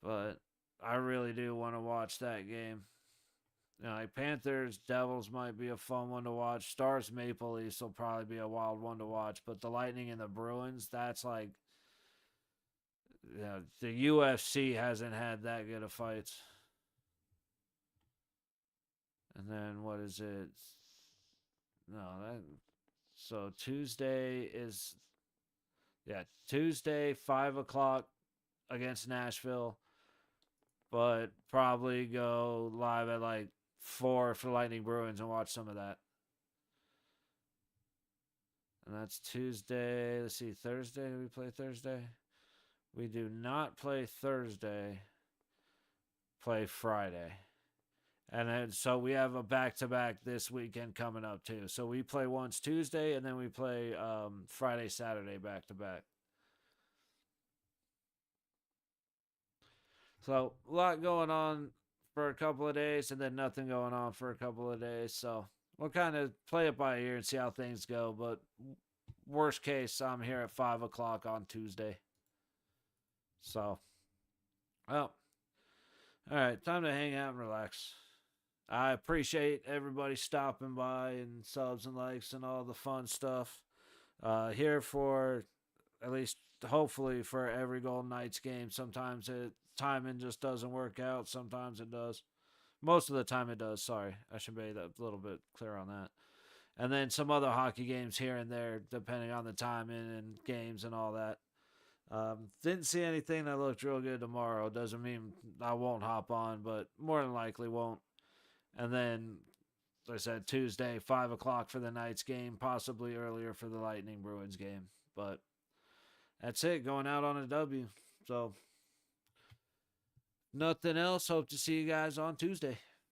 But I really do want to watch that game. Like Panthers, Devils might be a fun one to watch. Stars, Maple Leafs will probably be a wild one to watch. But the Lightning and the Bruins, that's like, the UFC hasn't had that good of fights. And then what is it? No, that. So Tuesday is, yeah, Tuesday 5 o'clock against Nashville, but probably go live at like 4 for Lightning Bruins and watch some of that. And that's Tuesday. Let's see, Thursday. Do we play Thursday? We do not play Thursday. Play Friday. And then so we have a back to back this weekend coming up too. So we play once Tuesday and then we play Friday, Saturday back to back. So a lot going on for a couple of days and then nothing going on for a couple of days. So we'll kind of play it by ear and see how things go. But worst case, I'm here at 5 o'clock on Tuesday. So, well, all right, time to hang out and relax. I appreciate everybody stopping by and subs and likes and all the fun stuff. Here for at least hopefully for every Golden Knights game. Sometimes timing just doesn't work out. Sometimes it does. Most of the time it does. Sorry, I should be a little bit clear on that. And then some other hockey games here and there, depending on the timing and games and all that. Didn't see anything that looked real good tomorrow. Doesn't mean I won't hop on, but more than likely won't. And then, like I said, Tuesday, 5 o'clock for the Knights game, possibly earlier for the Lightning Bruins game. But that's it, going out on a W. So, nothing else. Hope to see you guys on Tuesday.